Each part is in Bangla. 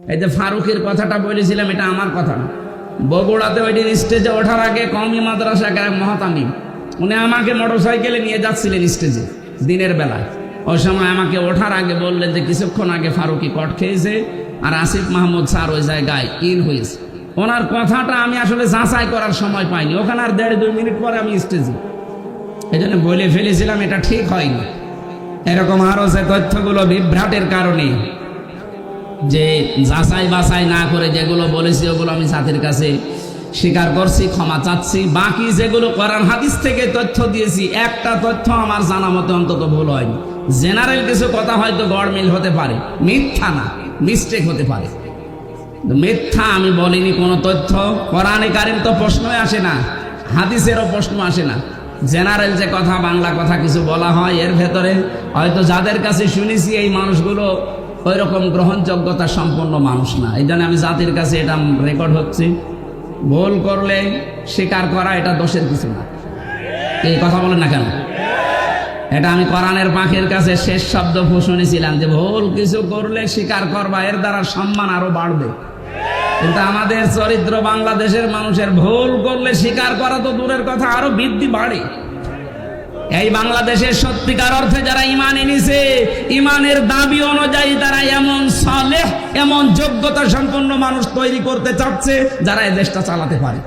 এই যে ফারুকের কথাটা বলেছিলাম, এটা আমার কথা না। বগুড়াতে ওইদিন স্টেজে ওঠার আগে কওমি মাদ্রাসা মহতামিম উনি আমাকে মোটরসাইকেলে নিয়ে যাচ্ছিলেন স্টেজে দিনের বেলায়। ওই সময় আমাকে ওঠার আগে বললেন যে কিছুক্ষণ আগে ফারুকি কট খেয়েছে আর আসিফ মাহমুদ স্যার ওই জায়গায় ইন হয়েছে। ওনার কথাটা আমি আসলে যাচাই করার সময় পাইনি, ওখানে আর 1.5-2 মিনিট পরে আমি স্টেজে, এই জন্য বলে ফেলেছিলাম এটা ঠিক হয়নি। এরকম আরো যে তথ্যগুলো বিভ্রাটের কারণে যে যাচাই বাছাই না করে যেগুলো বলেছি ওগুলো আমি জাতির কাছে স্বীকার করছি, ক্ষমা চাচ্ছি। বাকি যেগুলো কোরআন হাদিস থেকে তথ্য দিয়েছি একটা তথ্য আমার জানা মতে অন্তত ভুল হয়নি। জেনারেল কিছু কথা হয়তো গড়মিল হতে পারে, মিথ্যা না, মিস্টেক হতে পারে। মিথ্যা আমি বলিনি কোনো তথ্য। কোরআনে কারিম তো প্রশ্নই আসে না, হাদিসেরও প্রশ্ন আসে না। জেনারেল যে কথা, বাংলা কথা কিছু বলা হয়, এর ভেতরে হয়তো যাদের কাছে শুনেছি এই মানুষগুলো ওই রকম গ্রহণযোগ্যতা সম্পন্ন মানুষ না। এই জন্য আমি জাতির কাছে এটা রেকর্ড হচ্ছে। ভুল করলে স্বীকার করা এটা দোষের কিছু না। এই কথা বলেন না কেন? এটা আমি কোরআনের পাখির কাছে শেষ শব্দ শুনেছিলাম যে ভুল কিছু করলে স্বীকার করবা, এর দ্বারা সম্মান আরো বাড়বে। কিন্তু আমাদের চরিত্র বাংলাদেশের মানুষের ভুল করলে স্বীকার করা তো দূরের কথা, আরো বৃদ্ধি বাড়ে। এই বাংলাদেশের সত্যিকার অর্থে যারা ঈমান এনেছে, ঈমানের দাবি অনুযায়ী তারা এমন সালেহ, এমন যোগ্যতা সম্পন্ন মানুষ তৈরি করতে চাচ্ছে যারা এই দেশটা চালাতে পারে।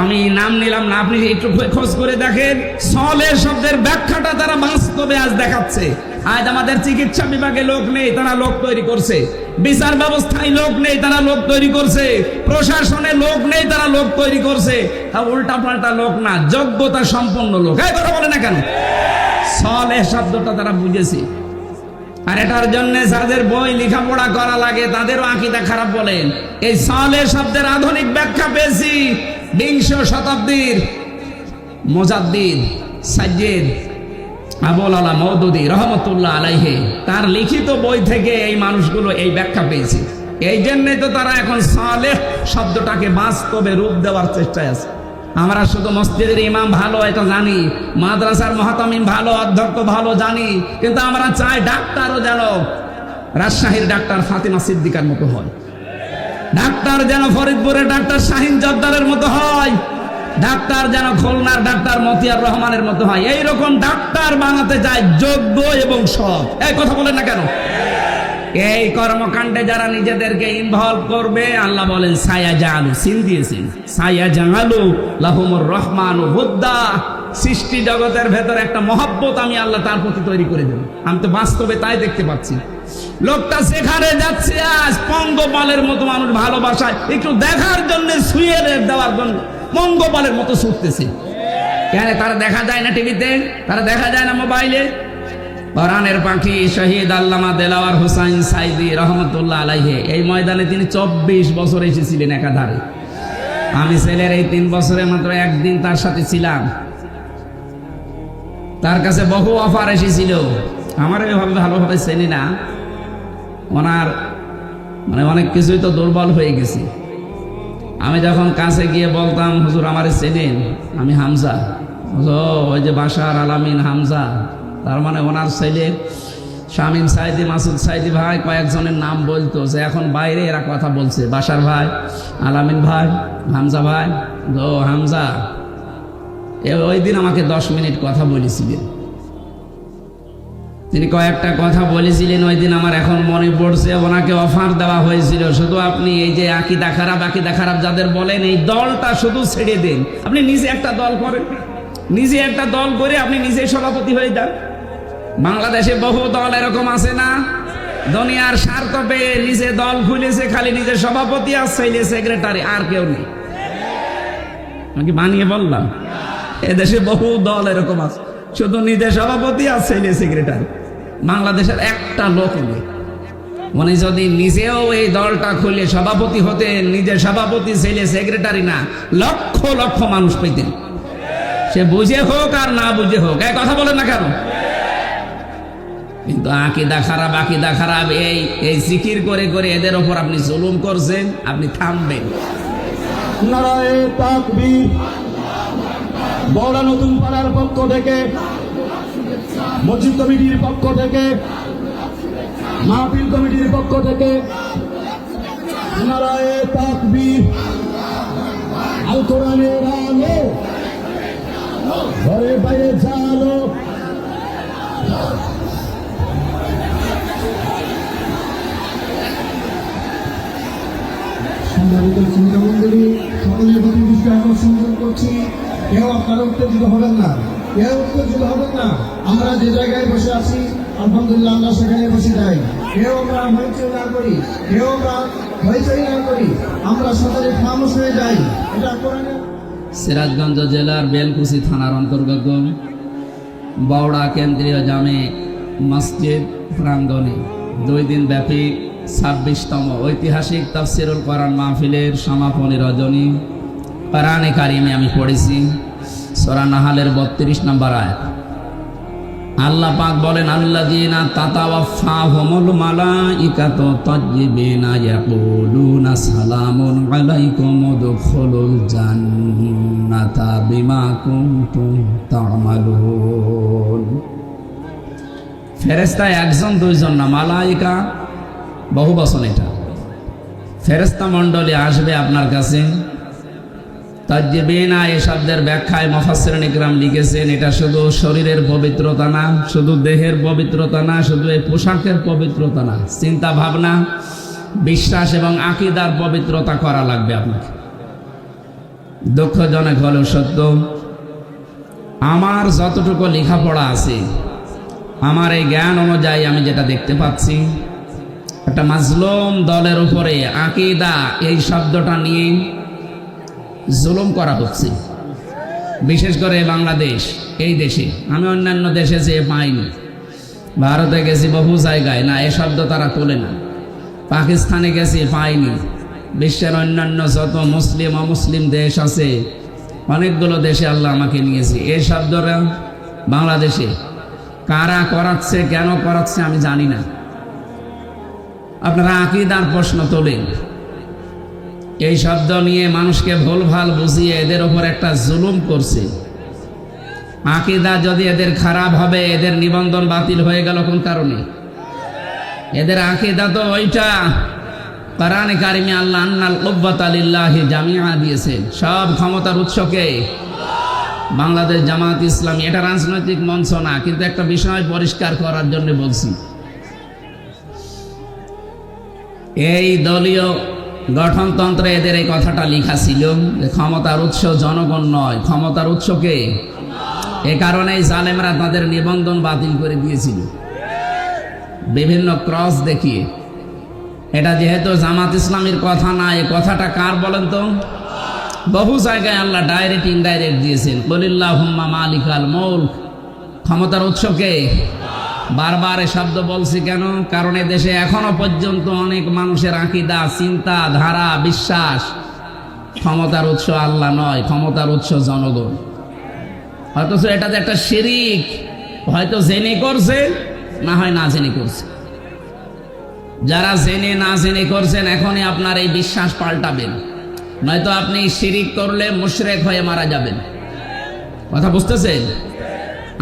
আমি নাম নিলাম না, আপনি একটু খোঁজ করে দেখেন। সালেহ শব্দের ব্যাখ্যাটা তারা বাস্তবে আজ দেখাচ্ছে। আজ আমাদের চিকিৎসা বিভাগে লোক নেই, তারা লোক তৈরি করছে। বিচার ব্যবস্থায় লোক নেই, তারা লোক তৈরি করছে। প্রশাসনে লোক নেই, তারা লোক তৈরি করছে। তা উল্টা পাল্টা লোক না, যোগ্যতা সম্পন্ন লোক। এই কথা বলে না কেন? সালেহ শব্দটা তারা বুঝেছে। আর এটার জন্য যাদের বই লেখাপড়া করা লাগে তাদেরও আকীদা খারাপ বলেন। এই সালেহ শব্দের আধুনিক ব্যাখ্যা পেয়েছি 20 শতাব্দীর মুজাদ্দিদ সাইয়্যিদ আবুল আলা মওদুদী রহমতুল্লাহ আলাইহি তার লিখিত বই থেকে এই মানুষগুলো এই ব্যাখ্যা পেয়েছে। এই জন্যই তো তারা এখন সালেহ শব্দটাকে বাস্তবে রূপ দেওয়ার চেষ্টায় আছে। আমরা শুধু মসজিদের ইমাম ভালো এটা জানি, মাদ্রাসার মহতামিম ভালো, অধ্যক্ষ ভালো জানি, কিন্তু আমরা চাই ডাক্তারও যেন রাজশাহীর ডাক্তার ফাতিমা সিদ্দিকার মতো হয়, ডাক্তার যেন ফরিদপুরের ডাক্তার শাহিন জর্দারের মতো হয়, ডাক্তার যেন খুলনার ডাক্তার মতিয়ার রহমানের মতো হয়। এইরকম ডাক্তার বানাতে চায়, যোগ্য এবং সৎ। এই কথা বলেন না কেন? এই কর্মকাণ্ডে যারা নিজেদেরকে ইনভলভ করবে, আল্লাহ বলেন সায়াজালু, সিন দিয়েছেন, সায়াজালু লাহুমুর রহমানু বুদ্দা। সৃষ্টি জগতের ভেতর একটা মহব্বত আমি আল্লাহ তার প্রতি তৈরি করে দেব। আমি তো বাস্তবে তাই দেখতে পাচ্ছি। লোকটা সেখানে যাচ্ছে আজ পঙ্গপালের মতো মানুষ ভালোবাসায় একটু দেখার জন্য শুয়ে দেওয়ার জন্য পঙ্গপালের মতো ছুটতেছে। কেন তারা দেখা যায় না টিভিতে, তারা দেখা যায় না মোবাইলে? কোরআনের পাখি শহীদ আল্লামা দেলাওয়ার হোসাইন সাইদি রহমতুল্লাহ আলাইহি এই ময়দানে তিনি 24 বছর এসেছিলেন একাধারে। আমি ছেলের এই 3 বছরে মাত্র একদিন তার সাথে ছিলাম। তার কাছে বহু অফার এসেছিল, আমার এভাবে ভালোভাবে চেনি না। ওনার অনেক কিছুই তো দুর্বল হয়ে গেছি। আমি যখন কাছে গিয়ে বলতাম, হুজুর আমারে চেনেন, আমি হামজা। ওই যে বাশার আলামিন হামজা, তার মানে ওনার ছেলে শামীম সাইদি, মাসুদ সাইদি ভাই কয়েকজনের নাম বলতো যে এখন বাইরে এরা কথা বলছে, বাশার ভাই, আলামিন ভাই, হামজা ভাই। হামজা ওই দিন আমাকে 10 মিনিট কথা বলেছিলেন। তিনি কয়েকটা কথা বলেছিলেন ওই দিন, আমার এখন মনে পড়ছে। ওনাকে অফার দেওয়া হয়েছিল, শুধু আপনি এই যে আকীদা খারাপ যাদের বলেন, এই দলটা শুধু ছেড়ে দেন, আপনি নিজে একটা দল করেন, নিজে একটা দল করে আপনি নিজে সভাপতি হয়ে যান। বাংলাদেশে বহু দল এরকম আছে না, দুনিয়ার স্বার্থ পেয়ে নিজে দল খুলেছে, খালি নিজের সভাপতি আর ছেলে সেক্রেটারি, আর কেউ নেই। আমি কি বানিয়ে বললাম? এদেশে বহু দল এরকম আছে, শুধু নিজের সভাপতি আর ছেলে সেক্রেটারি। বাংলাদেশের একটা লোক নেই। উনি যদি নিজেও এই দলটা খুলে সভাপতি হতেন, নিজের সভাপতি ছেলে সেক্রেটারি না, লক্ষ লক্ষ মানুষ পেতেন। সে বুঝে হোক আর না বুঝে হোক, এই কথা বলেন না কেন? কিন্তু আকীদা খারাপ এই জিকির করে করে এদের ওপর আপনি জুলুম করছেন, আপনি থামবেন। নারায়ে তাকবীর। বড়া নতুন পাড়ার পক্ষ থেকে, মসজিদ কমিটির পক্ষ থেকে, মাহফিল কমিটির পক্ষ থেকে কোরআনের আলো ঘরে বাইরে জালো সম্মানিত চিন্তা মন্ডলী, সকলের প্রতি দৃষ্টি আকর্ষণ করছি, কেউ আপনারা উত্তেজিত হবেন না, কেউ উত্তেজিত হবেন না। আমরা যে জায়গায় বসে আছি আলহামদুলিল্লাহ আমরা সেখানে বসে যাই। কেউ আমরা হইচই না করি, কেউ আমরা হইচই না করি, আমরা সকলে খামোশ হয়ে যাই। এটা কোরআনের। সিরাজগঞ্জ জেলার বেলকুচি থানার অন্তর্গত বওড়া কেন্দ্রীয় জামে মসজিদ প্রাঙ্গণে 2 দিন ব্যাপী 26তম ঐতিহাসিক তাফসিরুল কোরআন মাহফিলের সমাপনী রজনী কোরআনে কারিমে আমি পড়েছি সূরা নাহালের 32 নম্বর আয়াত। আল্লাহ পাক বলেন, আল্লাযীনা তাতাওয়াফাহুমুল মালাইকাতু তাজ্জিবিনা ইয়াকুলুনা সালামুন আলাইকুম উদখুলুল জান্নাতা বিমা কুনতুম তা'মালুন। ফেরেশতা একজন দুইজন না, মালাইকা বহু বচন। এটা ফেরেশতা মণ্ডলী আসবে আপনার কাছে। তাজ্জিবিনা এই শব্দের ব্যাখ্যায় মুফাসসিরিন ইকরাম লিখেছেন, এটা শুধু শরীরের পবিত্রতা না, শুধু দেহের পবিত্রতা না, শুধু এই পোশাকের পবিত্রতা না, চিন্তা ভাবনা, বিশ্বাস এবং আকীদার পবিত্রতা করা লাগবে আপনাকে। দুঃখজনক হলেও সত্য, আমার যতটুকু লেখাপড়া আছে, আমার এই জ্ঞান অনুযায়ী আমি যেটা দেখতে পাচ্ছি, একটা মাজলুম দলের উপরে আকীদা এই শব্দটা নিয়ে জুলুম করা হচ্ছে। বিশেষ করে বাংলাদেশ, এই দেশে। আমি অন্যান্য দেশে যেয়ে পাইনি, ভারতে গেছি বহু জায়গায়, না এ শব্দ তারা তোলে না। পাকিস্তানে গেছি, পাইনি। বিশ্বের অন্যান্য যত মুসলিম অমুসলিম দেশ আছে, অনেকগুলো দেশে আল্লাহ আমাকে নিয়েছে। এই শব্দটা বাংলাদেশে কারা করাচ্ছে, কেন করাচ্ছে আমি জানি না। আপনারা আকীদার প্রশ্ন তোলেন, এই শব্দ নিয়ে মানুষকে ভুলভাল বুঝিয়ে এদের ওপর একটা জুলুম করছে। আকীদা যদি এদের খারাপ হবে, এদের নিবন্ধন বাতিল হয়ে গেল কোন কারণে? এদের আকীদা তো ওইটা, কোরআনে কারিমে আল্লাহ আন্নাল কুওয়াতা লিল্লাহি জামিআ দিয়েছেন, সব ক্ষমতার উৎসকে বাংলাদেশ জামাত ইসলামী। এটা রাজনৈতিক মঞ্চ না, কিন্তু একটা বিষয় পরিষ্কার করার জন্য বলছি। এই দলীয় গঠনতন্ত্রে এদের এই কথাটা লেখা ছিল যে ক্ষমতার উৎস জনগণ নয়, ক্ষমতার উৎসকে। এ কারণেই জালেমরা তাদের নিবন্ধন বাতিল করে দিয়েছিল বিভিন্ন ক্রস দেখিয়ে। এটা যেহেতু জামাত ইসলামীর কথা না, এই কথাটা কার বলেন তো? বহু জায়গায় আল্লাহ ডাইরেক্ট ইনডাইরেক্ট দিয়েছেন, কুলিল্লাহুম্মা মালিকাল মুলক, ক্ষমতার উৎসকে। বারবার এই শব্দ বলছি কেন? কারণ এ দেশে এখনো পর্যন্ত অনেক মানুষের আকীদা, চিন্তা ধারা, বিশ্বাস ক্ষমতার উৎস আল্লাহ নয়, ক্ষমতার উৎস জনগণ। অথচ এটা যে একটা শিরিক, হয়তো জেনে করছে, না হয় না জেনে করছে। যারা জেনে না জেনে করছেন, এখনই আপনার এই বিশ্বাস পাল্টাবেন, নয়তো আপনি শিরিক করলে মুশরিক হয়ে মারা যাবেন। কথা বুঝতেছেন?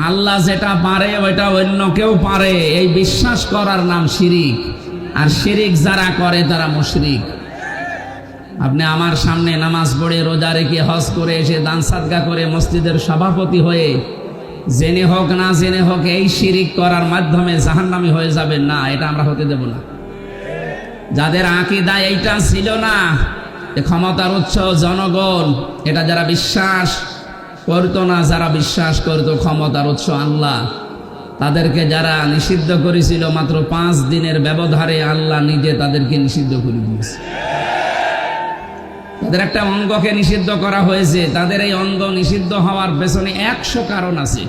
আল্লাহ যেটা পারে ওইটা অন্য কেউ পারে, এই বিশ্বাস করার নাম শিরিক। আর শিরিক যারা করে তারা মুশরিক। আপনি আমার সামনে নামাজ পড়ে, রোজা রেখে, হজ করে এসে দান সাদকা করে মসজিদের সভাপতি হয়ে জেনে হোক না জেনে হোক এই শিরিক করার মাধ্যমে জাহান্নামী হয়ে যাবেন না, এটা আমরা হতে দেব না। যাদের আকীদা এইটা ছিল না, ক্ষমতার উৎস জনগণ, এটা যারা বিশ্বাস করতো না, যারা বিশ্বাস করতো ক্ষমতার উৎস আল্লাহ, তাদেরকে যারা নিষিদ্ধ করেছিল মাত্র 5 দিনের ব্যবধানে আল্লাহ নিজে তাদেরকে নিষিদ্ধ করে দিয়েছে। তাদের একটা অঙ্গকে নিষিদ্ধ করা হয়েছে। তাদের এই অঙ্গ নিষিদ্ধ হওয়ার পেছনে 100 কারণ আছে।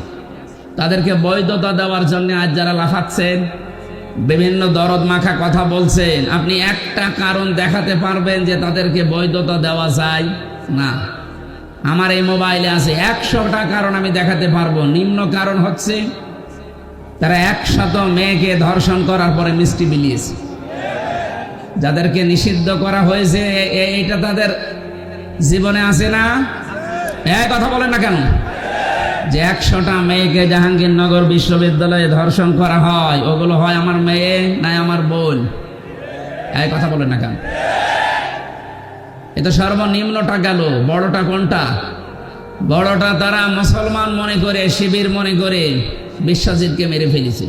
তাদেরকে বৈধতা দেওয়ার জন্য আজ যারা লাফাচ্ছেন, বিভিন্ন দরদ মাখা কথা বলছেন, আপনি একটা কারণ দেখাতে পারবেন যে তাদেরকে বৈধতা দেওয়া যায় না? আমার এই মোবাইলে আছে 100টা কারণ আমি দেখাতে পারবো। নিম্ন কারণ হচ্ছে তারা 100 মেয়েকে ধর্ষণ করার পরে মিষ্টি বিলিয়েছে। যাদেরকে নিষিদ্ধ করা হয়েছে এইটা তাদের জীবনে আছে না? কথা বলেন না কেন? যে 100টা মেয়েকে জাহাঙ্গীরনগর বিশ্ববিদ্যালয়ে ধর্ষণ করা হয়, ওগুলো হয় আমার মেয়ে না আমার বোন? কথা বলেন না কেন? এ তো সর্বনিম্নটা গেল, বড়টা কোনটা? বড়টা তারা মুসলমান মনে করে, শিবির মনে করে বিশ্বজিৎকে মেরে ফেলেছে।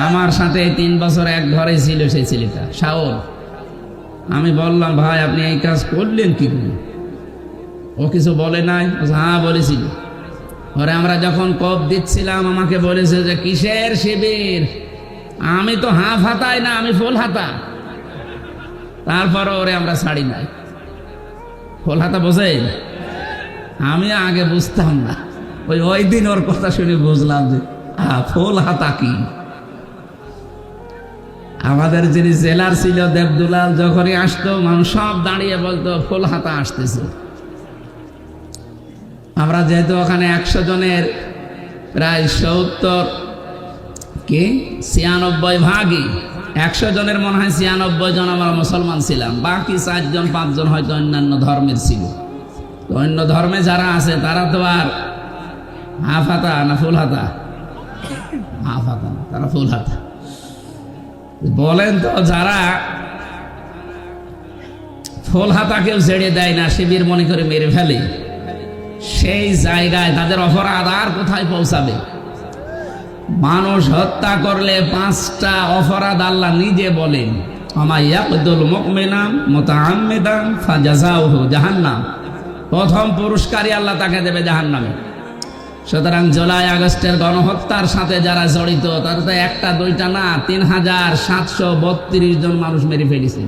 আমার সাথে 3 বছর এক ঘরে ছিল সেই ছেলেটা, শাওন। আমি বললাম, ভাই আপনি এই কাজ করলেন কি করে? ও কিছু বলে নাই? হ্যাঁ বলেছিল। ওরে আমরা যখন কোপ দিচ্ছিলাম আমাকে বলেছে যে কিসের শিবির? আমি তো হাফ হাতাই না, আমি ফুল হাতা। তারপর ওরে আমরা ছাড়ি নাই। ফুল হাতা বোঝেন? আমি আগে বুঝতাম না, ওই দিন ওর কথা শুনে বুঝলাম যে ফুল হাতা কি। আমাদের যিনি জেলার ছিল দেবদুলাল, যখনই আসতো মানুষ সব দাঁড়িয়ে বলতো ফুল হাতা আসতেছে। আমরা যেহেতু ওখানে 100 জনের প্রায় 96 ভাগই, 100 জনের মনে হয় 96 জন আমরা মুসলমান ছিলাম, বাকি 4 জন 5 জন হয়তো অন্যান্য ধর্মের ছিল। তো অন্য ধর্মে যারা আছে তারা তো আর হাফ হাতা না ফুল হাতা? হাফ হাতা না, তারা ফুল হাতা। বলেন তো, যারা ফুল হাতা কেউ ছেড়ে দেয় না, শিবির মনে করে মেরে ফেলে, সেই জায়গায় তাদের অপরাধ আর কোথায় পৌঁছাবে? মানুষ হত্যা করলে 5টা অপরাধ আল্লাহ নিজে বলেন, আমায়াকুল মুমিনা মুতাআম্মিদান ফাজাযাউহু জাহান্নাম। প্রথম পুরস্কারই আল্লাহ তাকে দেবে জাহান্নামে। সুতরাং জুলাই আগস্টের গণহত্যার সাথে যারা জড়িত তারা তো 1টা 2টা না, 3732 জন মানুষ মেরে ফেলেছে।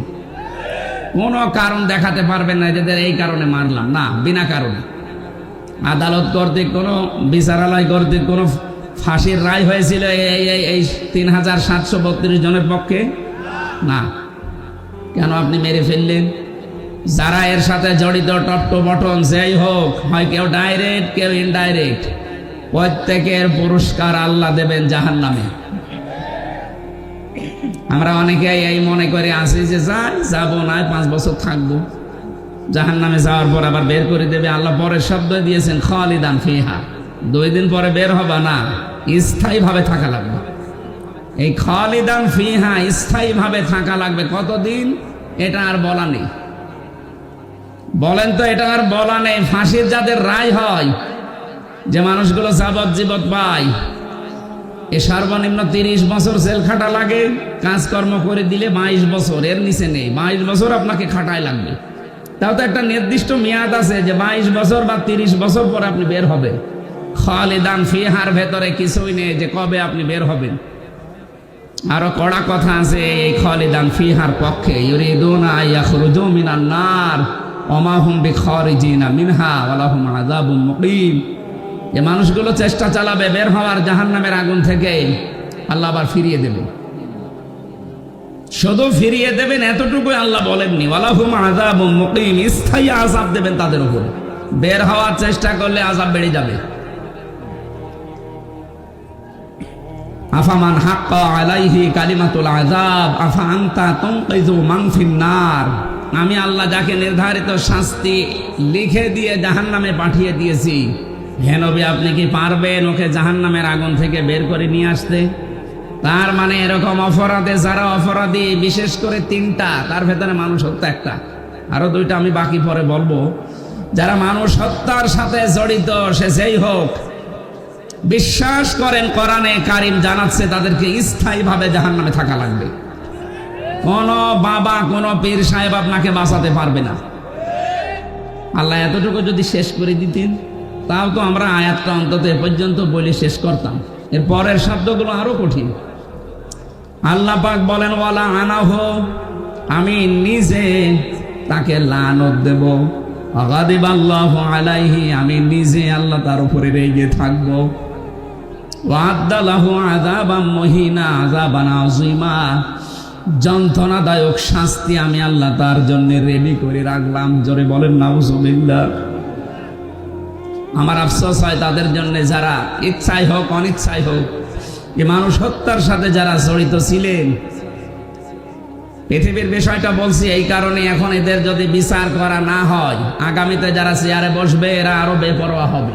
কোনো কারণ দেখাতে পারবেন না এদের এই কারণে মারলাম, না, বিনা কারণে। আদালত কর্তৃক কোনো, বিচারালয় কর্তৃক কোনো ফাঁসির রায় হয়েছিল এই 3732 জনের পক্ষে? না। কেন আপনি মেরে ফেললেন? যারা এর সাথে জড়িত, টপ টু বটন যেই হোক, হয় কেউ ডাইরেক্ট কেউ ইনডাইরেক্ট, প্রত্যেকের পুরস্কার আল্লাহ দেবেন জাহান্নামে। আমরা অনেকেই এই মনে করে আসি যে যাবো না, 5 বছর থাকবো, জাহান্নামে যাওয়ার পর আবার বের করে দেবে আল্লাহ। পরের শব্দ দিয়েছেন খালিদান ফিহা, 2 দিন পরে বের হবে না, স্থায়ীভাবে থাকা লাগবে। এই খালিদান ফিহা স্থায়ীভাবে থাকা লাগবে কতদিন এটা আর বলা নেই। বলেন তো, এটা আর বলা নেই। ফাঁসির যাদের রায় হয়, যে মানুষগুলো যাবজ্জীবন পায়, এ সর্বনিম্ন 30 বছর জেল খাটা লাগে। কাজকর্ম করে দিলে 22 বছর, এর নিচে নেই। 22 বছর আপনাকে খাটাই লাগবে। তাও তো একটা নির্দিষ্ট মেয়াদ আছে যে 22 বছর বা 30 বছর পর আপনি বের হবেন। খালিদান ফিহার ভেতরে কিছুই নেই যে কবে আপনি বের হবেন। আরো কড়া কথা আছে এই খালিদান ফিহার পক্ষে, ইউরিদুনা আইয়াখরুজু মিনান নার ওমা হুম বিখারিজিনা মিনহা ওয়া লাহুম আযাবুম মুকিম। এই মানুষগুলো চেষ্টা চালাবে বের হওয়ার জাহান্নামের আগুন থেকে, আল্লাহ আবার ফিরিয়ে দেবেন। শুধু ফিরিয়ে দেবেন এতটুকুই আল্লাহ বলেননি, ওয়া লাহুম আযাবুম মুকিম, স্থায়ী আযাব দেবেন তাদের উপর। বের হওয়ার চেষ্টা করলে আযাব বেড়ে যাবে। আফামান হাক্কা আলাইহি কালিমাতুল আযাব আফা আনতা তুনকিযু মান ফিন্নার। আমি আল্লাহ যাকে নির্ধারিত শাস্তি লিখে দিয়ে জাহান্নামে পাঠিয়ে দিয়েছি, হে নবী আপনি কি পারবেন ওকে জাহান্নামের আগুন থেকে বের করে নিয়ে আসতে? তার মানে এরকম অপরাধে যারা অপরাধী, বিশেষ করে 3টা, তার ভেতরে মানুষ হত্যা একটা, আরো 2টা আমি বাকি পরে বলবো। যারা মানুষ হত্যার সাথে জড়িত, সে যেই হোক, বিশ্বাস করেন কোরআনে কারিম জানাচ্ছে তাদেরকে স্থায়ীভাবে জাহান্নামে থাকা লাগবে। কোন বাবা, কোন পীর সাহেব আপনাকে বাঁচাতে পারবে না। আল্লাহ এতটুকু যদি শেষ করে দিতেন, তাও তো আমরা আয়াতটা অন্তত এ পর্যন্ত বলে শেষ করতাম। এর পরের শব্দগুলো আরো কঠিন। আল্লাহ পাক বলেন, ওয়ালা আনাহু, আমি নিজে তাকে লানত দেব। গাদিবাল্লাহু আলাইহি, আমি নিজে আল্লাহ তার উপরে রেগে থাকবো। ওয়া'আদ্দা লাহু আযাবাম মুহিনা, আযাবান আযীমা, যন্ত্রণাদায়ক শাস্তি আমি আল্লাহ তার জন্য রেডি করে রাখলাম। জোরে বলেন নাউযুবিল্লাহ। আমার আফসোস হয় তাদের জন্য যারা ইচ্ছাই হোক অনিচ্ছাই হোক এই মানুষ হত্যার সাথে যারা জড়িত ছিলেন। পৃথিবীর বিষয়টা বলছি এই কারণে, এখন এদের যদি বিচার করা না হয়, আগামীতে যারা চেয়ারে বসবে এরা আরো বেপরোয়া হবে।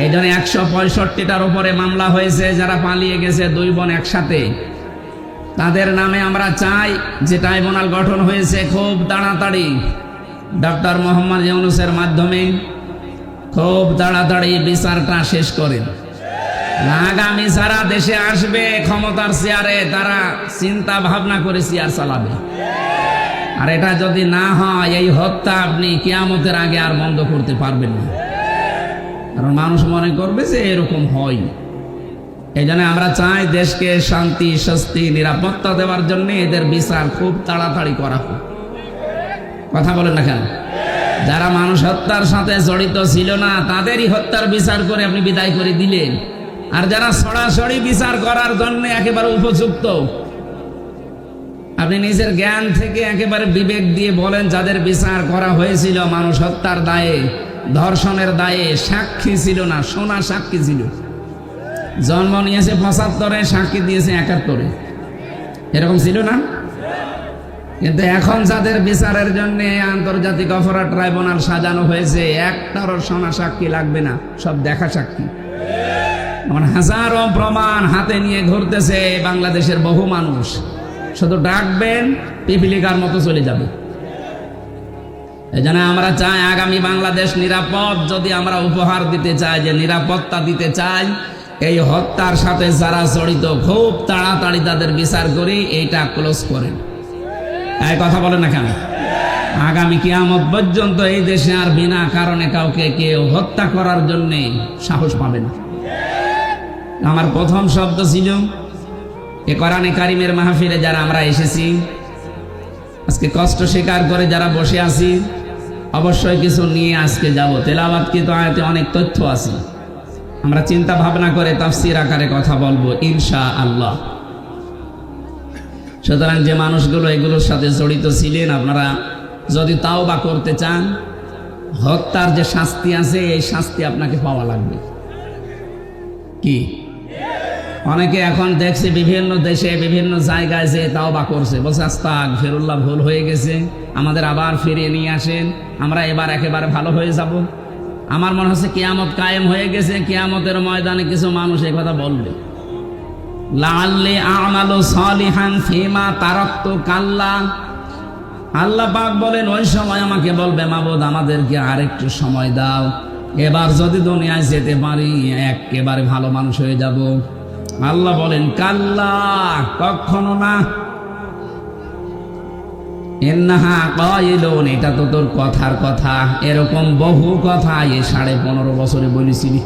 এই জন্য 165টার উপরে মামলা হয়েছে, যারা পালিয়ে গেছে 2 বোন একসাথে। তাদের নামে আমরা চাই যে ট্রাইব্যুনাল গঠন হয়েছে খুব তাড়াতাড়ি ডক্টর মোহাম্মদ ইউনূসের মাধ্যমে খুব তাড়াতাড়ি বিচারটা শেষ করেন। আগামী সারা দেশে আসবে ক্ষমতার চেয়ারে, তারা চিন্তা ভাবনা করে চেয়ার চালাবে। আর এটা যদি না হয় এই হত্যা আপনি কিয়ামতের আগে আর বন্ধ করতে পারবেন না, কারণ মানুষ মনে করবে যে এরকম হয়। এই জন্য আমরা চাই দেশকে শান্তি, স্বস্তি, নিরাপত্তা দেওয়ার জন্য এদের বিচার খুব তাড়াতাড়ি করা হোক। কথা বলেন না কেন? যারা মানুষ হত্যার সাথে জড়িত ছিল না তাদেরই হত্যার বিচার করে আপনি বিদায় করে দিলেন, আর যারা সরাসরি বিচার করার জন্য একেবারে উপযুক্ত, আপনি নিজের জ্ঞান থেকে একেবারে বিবেক দিয়ে বলেন যাদের বিচার করা হয়েছিল মানুষ হত্যার দায়ে, ধর্ষণের দায়ে, সাক্ষী ছিল না, সোনা সাক্ষী ছিল, জন্ম নিয়েছে ৭৫-এ, সাক্ষী দিয়েছে ৭১-এ, এরকম ছিল না? কিন্তু এখন যাদের বিচারের জন্য আন্তর্জাতিক অপরাধ ট্রাইব্যুনাল সাজানো হয়েছে, একটারও সোনা সাক্ষী লাগবে না, সব দেখা সাক্ষী। হাজারো প্রমাণ হাতে নিয়ে ঘুরতেছে বাংলাদেশের বহু মানুষ, শুধু ডাকবেন পিপিলিকার মতো চলে যাবে। এই জন্য আমরা চাই আগামী বাংলাদেশ নিরাপদ। যদি আমরা উপহার দিতে চাই, যে নিরাপত্তা দিতে চাই, এই হত্যার সাথে যারা জড়িত খুব তাড়াতাড়ি তাদের বিচার করে এইটা ক্লোজ করেন। এই কথা বলেন না কেন? আগামী কিয়ামত পর্যন্ত এই দেশে আর বিনা কারণে কাউকে কেউ হত্যা করার জন্য সাহস পাবে না। আমার প্রথম শব্দ ছিল এ কোরআনে কারিমের মাহফিলে যারা আমরা এসেছি, আজকে কষ্ট স্বীকার করে যারা বসে আছি, অবশ্যই কিছু নিয়ে আজকে যাব। তেলাওয়াতকৃত আয়াতে অনেক তথ্য আছে, আমরা চিন্তা ভাবনা করে তাফসীর আকারে কথা বলবো ইনশাআল্লাহ। সুতরাং যে মানুষগুলো এগুলোর সাথে জড়িত ছিলেন, আপনারা যদি তাওবা করতে চান, হত্যার যে শাস্তি আছে এই শাস্তি আপনাকে পাওয়া লাগবে। কি অনেকে এখন দেখছে বিভিন্ন দেশে বিভিন্ন জায়গায় যে তাওবা করছে, বলছে আস্তাগফিরুল্লাহ, ভুল হয়ে গেছে, আমাদের আবার ফিরিয়ে নিয়ে আসেন, আমরা এবার একেবারে ভালো হয়ে যাব। আমার মনে হচ্ছে কিয়ামত কায়েম হয়ে গেছে, কিয়ামতের ময়দানে কিছু মানুষ এই কথা বলবে, লাআল্লি আমালু সালিহান ফিমা তারাকতু কাল্লা। আল্লাহ পাক বলেন ওই সময় আমাকে বলবে, মাবুদ আমাদেরকে আরেকটু সময় দাও, এবার যদি দুনিয়ায় যেতে পারি একেবারে ভালো মানুষ হয়ে যাব। আল্লাহ বলেন কাল্লা, কখনো না। ইন্নাহা কাইলুন, এটা তো তোর কথার কথা, এরকম বহু কথা এই 15.5 বছরে বলেছিলি।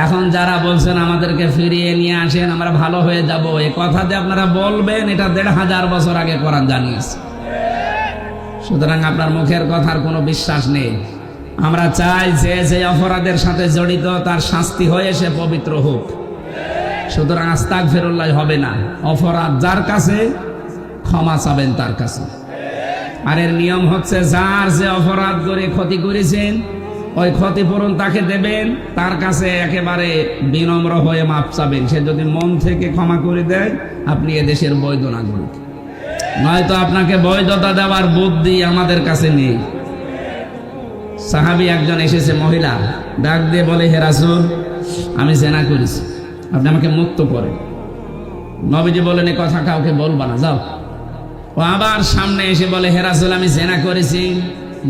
এখন যারা বলছেন আমাদেরকে ফিরিয়ে নিয়ে আসেন, আমরা ভালো হয়ে যাব, এই কথা যে আপনারা বলবেন এটা 1500 বছর আগে কোরআন জানিয়েছে। সুতরাং আপনার মুখের কথার কোনো বিশ্বাস নেই। আমরা চাই যে যে অপরাধের সাথে জড়িত তার শাস্তি হয়ে সে পবিত্র হোক। সুতরাং আস্তাগফিরুল্লাহ হবে না, অপরাধ যার কাছে ক্ষমা চাবেন তার কাছে। আর এর নিয়ম হচ্ছে যার যে অপরাধ করে ক্ষতি করেছেন ওই ক্ষতিপূরণ তাকে দেবেন, তার কাছে একেবারে বিনম্র হয়ে মাপ চাবেন। সে যদি মন থেকে ক্ষমা করে দেয় আপনি এদেশের বৈধ নাগরিক, নয়তো আপনাকে বৈধতা দেওয়ার বুদ্ধি আমাদের কাছে নেই। সাহাবী একজন এসেছে, মহিলা ডাক দিয়ে বলে, হে রাসূল আমি জেনা করেছি, আপনি আমাকে মুক্ত করেন। নবীজি বলেন এ কথা কাউকে বলবা না, যাও। ও আবার সামনে এসে বলে, হে রাসূল আমি জেনা করেছি।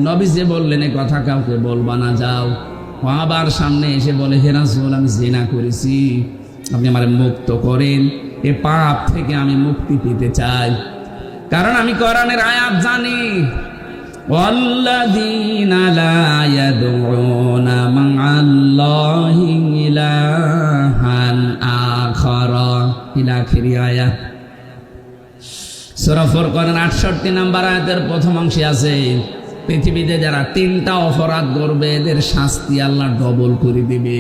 নবীজি বললেন এ কথা কাউকে বলবা না, যাও। ও আবার সামনে এসে বলে, হে রাসূল আমি জেনা করেছি, আপনি আমারে মুক্ত করেন, এ পাপ থেকে আমি মুক্তি পেতে চাই। কারণ আমি কোরআনের আয়াত জানি, ওয়াল্লাযীনা লা ইয়াদউনা মা'আল্লাহি ইলাহান আখারা ইলা আখিরি আয়াত। সূরা ফুরকানের 68 নম্বর আয়াতের প্রথম অংশে আছে, পৃথিবীতে যারা 3টা অপরাধ করবে এদের শাস্তি আল্লাহ ডবল করে দিবে।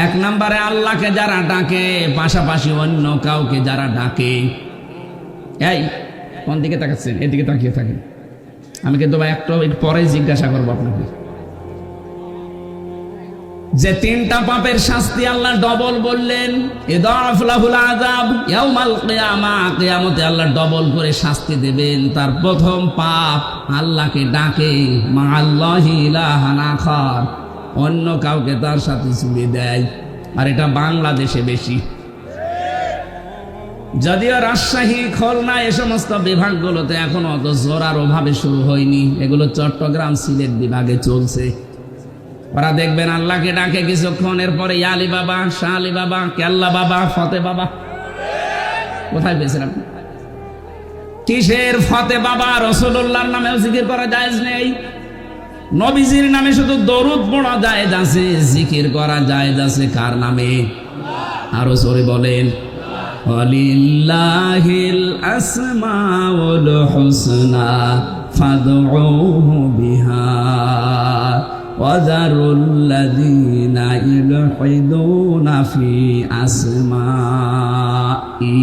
1 নম্বরে আল্লাহকে যারা ডাকে, পাশাপাশি অন্য কাউকে যারা ডাকে। এই কোন দিকে তাকাচ্ছেন? এদিকে তাকিয়ে থাকেন, আমি কিন্তু ভাই একটু পরে জিজ্ঞাসা করবো আপনাকে। যে 3টা পাপের শাস্তি আল্লাহ ডবল বললেন, ইদাফ লাহুল আযাব ইয়াউমাল কিয়ামাহ, কিয়ামতে আল্লাহ ডবল করে শাস্তি দেবেন। তার প্রথম পাপ আল্লাহকে ডাকে, মা আল্লাহি ইলাহান আখার, অন্য কাউকে তার সাথে জুড়ে দেয়। আর এটা বাংলাদেশে বেশি। যদিও রাজশাহী, খুলনা এ সমস্ত বিভাগগুলোতে এখনো অত জোরালোভাবে শুরু হয়নি, এগুলো চট্টগ্রাম, সিলেট বিভাগে চলছে। ওরা দেখবেন আল্লাহকে ডাকে কিছুক্ষণ, এরপরে আলী বাবা, শাহ আলী বাবা, কেল্লা বাবা, ফতে বাবা। কোথায় পেয়েছেন আপনি? কিসের ফতে বাবা? রাসূলুল্লাহর নামেও জিকির করা জায়েজ নেই, নবীজির নামে শুধু দরুদ পড়া জায়েজ আছে, জিকির করা জায়েজ আছে কার নামে? আরো জোরে বলেন, ওয়ালিল্লাহিল আসমাউল হুসনা ফাদউহু বিহা ওয়াযারুল্লাযীনা ইউলহিদুনা ফি আসমাই।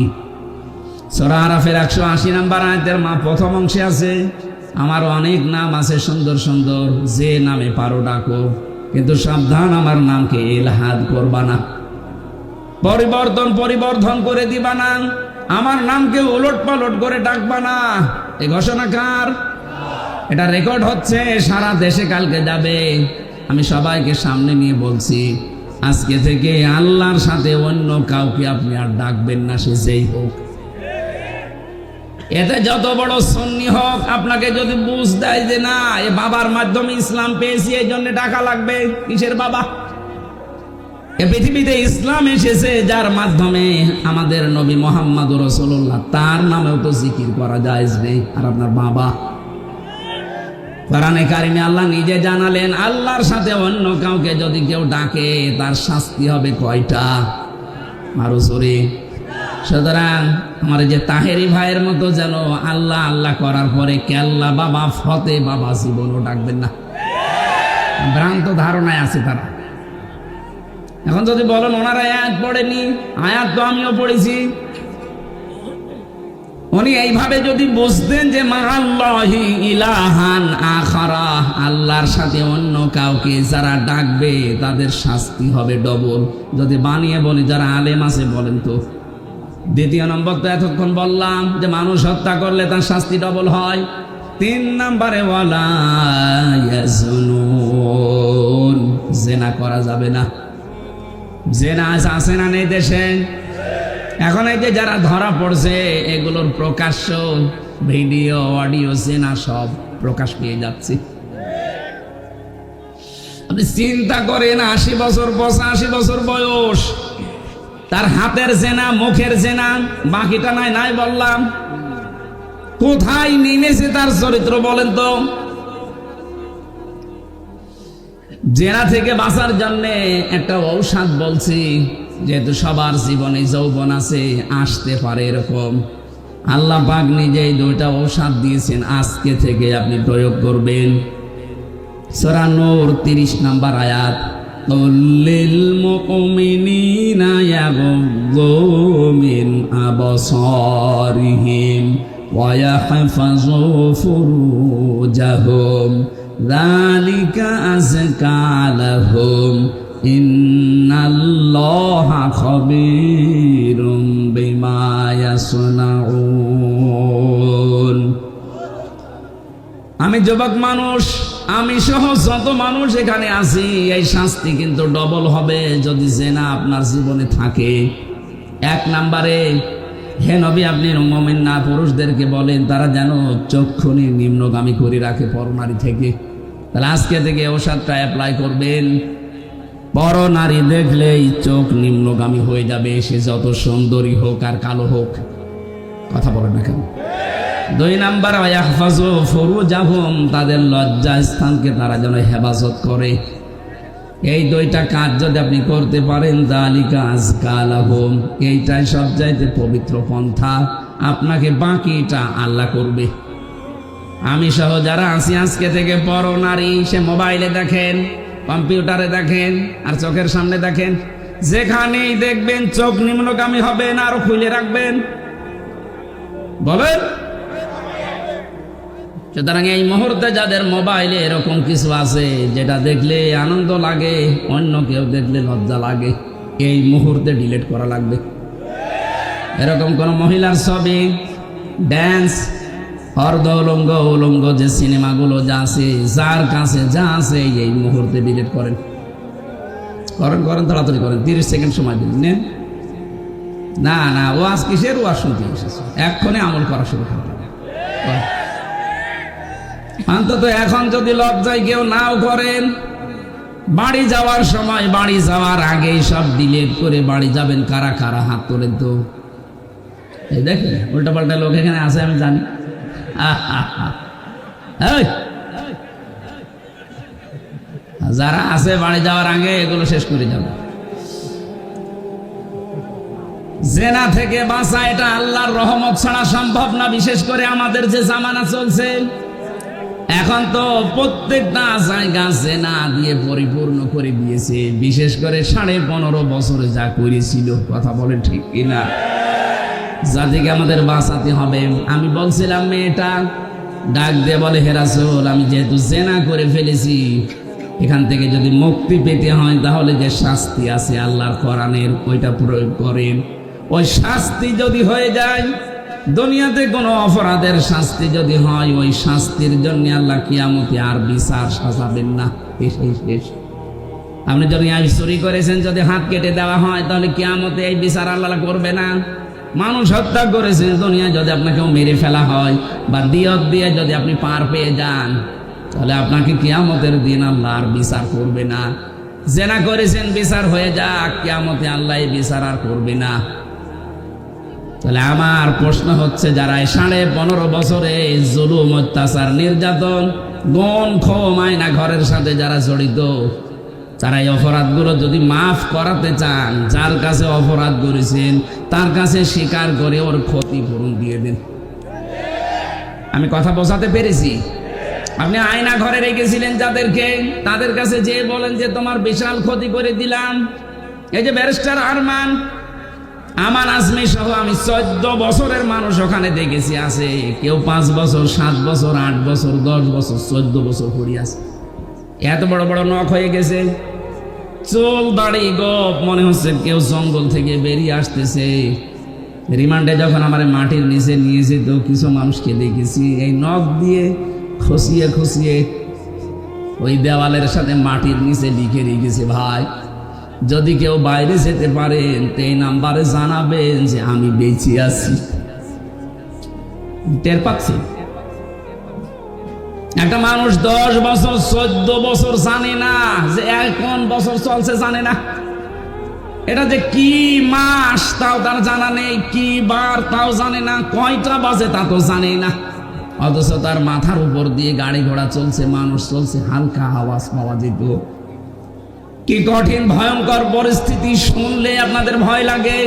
সূরা আরাফের 180 নম্বর আয়াতের প্রথম অংশে আছে, আমার অনেক নাম আছে সুন্দর সুন্দর, যে নামে পারো ডাকো, কিন্তু সাবধান আমার নামকে ইলহাদ করবা না, পরিবর্ধন করে দিবা না, আমার নামকে উলট পালট করে ডাকবা না। এই ঘোষণা কার? এটা রেকর্ড হচ্ছে, সারা দেশে কালকে যাবে। আমি সবাইকে সামনে নিয়ে বলছি, আজকে থেকে আল্লাহর সাথে অন্য কাউকে আপনি আর ডাকবেন না, সে যেই হোক। এতে যত বড় সুন্নি হোক, আপনাকে যদি বুঝ দেয় যে না এ বাবার মাধ্যমে ইসলাম পেয়েছি, এই জন্য ডাকা লাগবে, কিসের বাবা? এ পৃথিবীতে ইসলাম এসেছে যার মাধ্যমে, আমাদের নবী মুহাম্মদুর রাসূলুল্লাহ, তার নামেও তো জিকির করা জায়েজ নেই। আর আপনার বাবা, কোরআনে কারিমে আল্লাহ নিজে জানালেন, আল্লাহর সাথে অন্য কাউকে যদি কেউ ডাকে তার শাস্তি হবে কয়টা? আরো জোরে। সুতরাং আমার যে তাহেরি ভাইয়ের মতো যেন আল্লাহ আল্লাহ করার পরে কেল্লা বাবা, ফতে বাবা জীবনও ডাকবেন না, ভ্রান্ত ধারণায় আছে তারা। এখন যদি বলেন ওনারা আয়াত পড়েনি, আয়াত তো আমিও পড়েছি। উনি এইভাবে যদি বুঝতেন যে মাআল্লাহি ইলাহান আখারা, আল্লাহর সাথে অন্য কাউকে যারা ডাকবে তাদের শাস্তি হবে ডবল। যদি বানিয়ে বলি, যারা আলেম আছে বলেন তো। দ্বিতীয় নম্বর তো এতক্ষণ বললাম যে মানুষ হত্যা করলে তার শাস্তি ডবল হয়। 3 নম্বরে ওয়ালা ইয়াজনুন, জিনা করা যাবে না। জেনা আছে না নেই দেশে? এখন এই যে যারা ধরা পড়ছে, এগুলোর প্রকাশ্য ভিডিও, অডিও, জেনা সব প্রকাশ পেয়ে যাচ্ছে। আপনি চিন্তা করেন, 80 বছর 85 বছর বয়স, তার হাতের জেনা, মুখের জেনা, বাকিটা নাই বললাম। কোথায় নেমেছে তার চরিত্র বলেন তো? জেনা থেকে বাঁচার জন্য একটা ঔষধ বলছি, যেহেতু সবার জীবনে যৌবন আছে, আসতে পারে এরকম। আল্লাহ পাক নিজেই 2টা ঔষধ দিয়েছেন, আজকে থেকে আপনি প্রয়োগ করবেন। সূরা নূর 30 নম্বর আয়াত, লিল মুমিনিনা ইয়াগুযু মিন আবসারিহিম ওয়া ইয়াহফাযু ফুরুজাহুম যালিকা আযকা লাহুম ইন্নাল্লাহা খাবীরুম বিমা ইয়াসনাউন। আমি যুবক মানুষ, আমি সহ যত মানুষ এখানে আছি, এই শাস্তি কিন্তু ডবল হবে যদি জেনা আপনার জীবনে থাকে। 1 নম্বরে, হে নবী, আপনি মুমিন না পুরুষদেরকে বলেন তারা যেন চক্ষুনি নিম্নগামী করে রাখে পরনারী থেকে। তাহলে আজকে থেকে ওষুধটা অ্যাপ্লাই করবেন। পরনারী দেখলেই চোখ নিম্নগামী হয়ে যাবে, সে যত সুন্দরী হোক আর কালো হোক। কথা বলেন না কেন? 2 নাম্বার, ইয়াহফাযু ফুরুজাহুম, তাদের লজ্জা স্থানকে তারা যেন হেফাজত করে। এই 2টা কাজ যদি আপনি করতে পারেন, যালিকা আযকা লাহুম, এইটাই সবচাইতে পবিত্র পন্থা। আপনাকে বাকিটা আল্লাহ করবে। আমি সহ যারা আছি, আজকে থেকে পরনারী, সে মোবাইলে দেখেন, কম্পিউটারে দেখেন, আর চোখের সামনে দেখেন, যেখানেই দেখবেন চোখ নিম্নগামী হবে না, আরো খুলে রাখবেন। বলেন। সুতরাং এই মুহূর্তে যাদের মোবাইলে এরকম কিছু আছে যেটা দেখলে আনন্দ লাগে, অন্য কেউ দেখলে লজ্জা লাগে, এই মুহূর্তে ডিলিট করা লাগবে। এরকম কোন মহিলার ছবি, ড্যান্স, অর্ধ উলঙ্গ, উলঙ্গ যে সিনেমাগুলো যা আছে, যার কাছে যা আছে, এই মুহূর্তে ডিলিট করেন। তাড়াতাড়ি করেন, 30 সেকেন্ড সময় দিন। না না, ওয়াজ কিসের? ওয়াজ শুনতে এসেছে, এক্ষণে আমল করা শুরু করতে হবে। অন্তত এখন যদি লজ্জায় কেউ নাও করেন, বাড়ি যাওয়ার সময়, বাড়ি যাওয়ার আগে সব ডিলিট করে বাড়ি যাবেন। কারা কারা হাত তোলেন তো? এই দেখেন উল্টা পাল্টা লোক এখানে আছে, আমি জানি। যারা আছে বাড়ি যাওয়ার আগে এগুলো শেষ করে যাবে। জেনা থেকে বাঁচা এটা আল্লাহর রহমত ছাড়া সম্ভব না, বিশেষ করে আমাদের যে জামানা চলছে এখন। তো প্রত্যেকটা জায়গা জেনা দিয়ে পরিপূর্ণ করে দিয়েছে, বিশেষ করে 15.5 বছরে যা করেছিল। কথা বলে ঠিক কিনা? জাতিকে আমাদের বাঁচাতে হবে। আমি বলছিলাম, মেয়েটা ডাক দিয়ে বলে, হে রাসূল, আমি যেহেতু জেনা করে ফেলেছি, এখান থেকে যদি মুক্তি পেতে হয় তাহলে যে শাস্তি আছে আল্লাহর কোরআনের, ওইটা প্রয়োগ করেন। ওই শাস্তি যদি হয়ে যায়, দুনিয়াতে কোনো অপরাধের শাস্তি যদি হয়, ওই শাস্তির জন্য আল্লাহ কিয়ামতে আর বিচার সাজাবেন না। শেষ। আপনি যদি আজ চুরি করেছেন, যদি হাত কেটে দেওয়া হয়, তাহলে কিয়ামতে এই বিচার আল্লাহ করবে না। মানুষ হত্যা করেছেন, দুনিয়া যদি আপনাকেও মেরে ফেলা হয় বা দিয়ত দিয়ে যদি আপনি পার পেয়ে যান, তাহলে আপনাকে কিয়ামতের দিন আল্লাহ আর বিচার করবে না। জেনা করেছেন, বিচার হয়ে যাক, কিয়ামতে আল্লাহ এই বিচার আর করবে না। তাহলে আমার প্রশ্ন হচ্ছে, যারা 15.5 বছরে জুলুম, অত্যাচার, নির্যাতন, গণ ক্ষম, আয়না ঘরের সাথে যারা জড়িত, তারা এই অপরাধগুলো যদি মাফ করাতে চান, যার কাছে অপরাধ করেছেন তার কাছে স্বীকার করে ওর ক্ষতিপূরণ দিয়ে দেন। আমি কথা বোঝাতে পেরেছি? আপনি আয়না ঘরে রেখেছিলেন যাদেরকে, তাদের কাছে যে বলেন যে তোমার বিশাল ক্ষতি করে দিলাম। এই যে ব্যারিস্টার আরমান, আমার আজমি সহ আমি 14 বছরের মানুষ ওখানে দেখেছি আছে। কেউ 5 বছর, 7 বছর, 8 বছর, 10 বছর, 14 বছর পড়ে আছে। এত বড় বড় নখ হয়ে গেছে, চুল দাড়ি গোপ, মনে হচ্ছে কেউ জঙ্গল থেকে বেরিয়ে আসতেছে। রিমান্ডে যখন আমার মাটির নিচে নিয়েছে, তো কিছু মানুষকে দেখেছি এই নখ দিয়ে খসিয়ে খসিয়ে ওই দেওয়ালের সাথে মাটির নিচে লিখে রেখেছে, ভাই যদি কেউ বাইরে যেতে পারেন তো এই নাম্বারে জানাবেন যে আমি বেঁচে আছি। টের পাচ্ছি? একটা মানুষ 10 বছর, 14 বছর জানে না যে এখন বছর চলছে, জানে না এটা যে কি মাস তাও তার জানা নেই, কি বার তাও জানে না, কয়টা বাজে তা তো জানে না। অথচ তার মাথার উপর দিয়ে গাড়ি ঘোড়া চলছে, মানুষ চলছে, হালকা আওয়াজ পাওয়া যেত। কি কঠিন ভয়ঙ্কর পরিস্থিতি, শুনলে আপনাদের ভয় লাগে।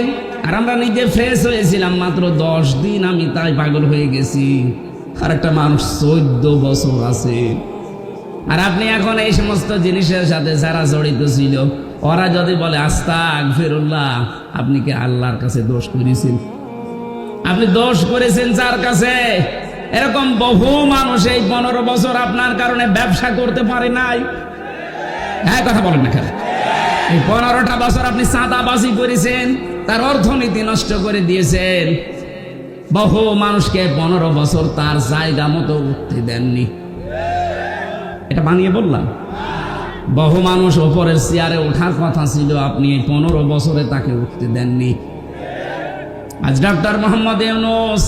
আর আমরা নিজে ফ্রেশ হয়েছিলাম মাত্র 10 দিন, আমি তাই পাগল হয়ে গেছি। আর একটা মানুষ 14 বছর আছে। আর আপনি এখন এই সমস্ত জিনিসের সাথে যারা জড়িত ছিল, ওরা যদি বলে আস্তাগফিরুল্লাহ, আপনি কি আল্লাহর কাছে দোষ করেছেন? আপনি দোষ করেছেন যার কাছে? এরকম বহু মানুষ এই 15 বছর আপনার কারণে ব্যবসা করতে পারে নাই। হ্যাঁ, কথা বলেন না কেন? এই 15টা বছর আপনি চাঁদাবাজি করেছেন, তার অর্থনীতি নষ্ট করে দিয়েছেন। বহু মানুষকে 15 বছর তার জায়গা মতো উঠতে দেননি। এটা বানিয়ে বললাম? বহু মানুষ ওপরের চেয়ারে ওঠার কথা ছিল, আপনি এই 15 বছরে তাকে উঠতে দেননি। আজ ডক্টর মোহাম্মদ ইউনূস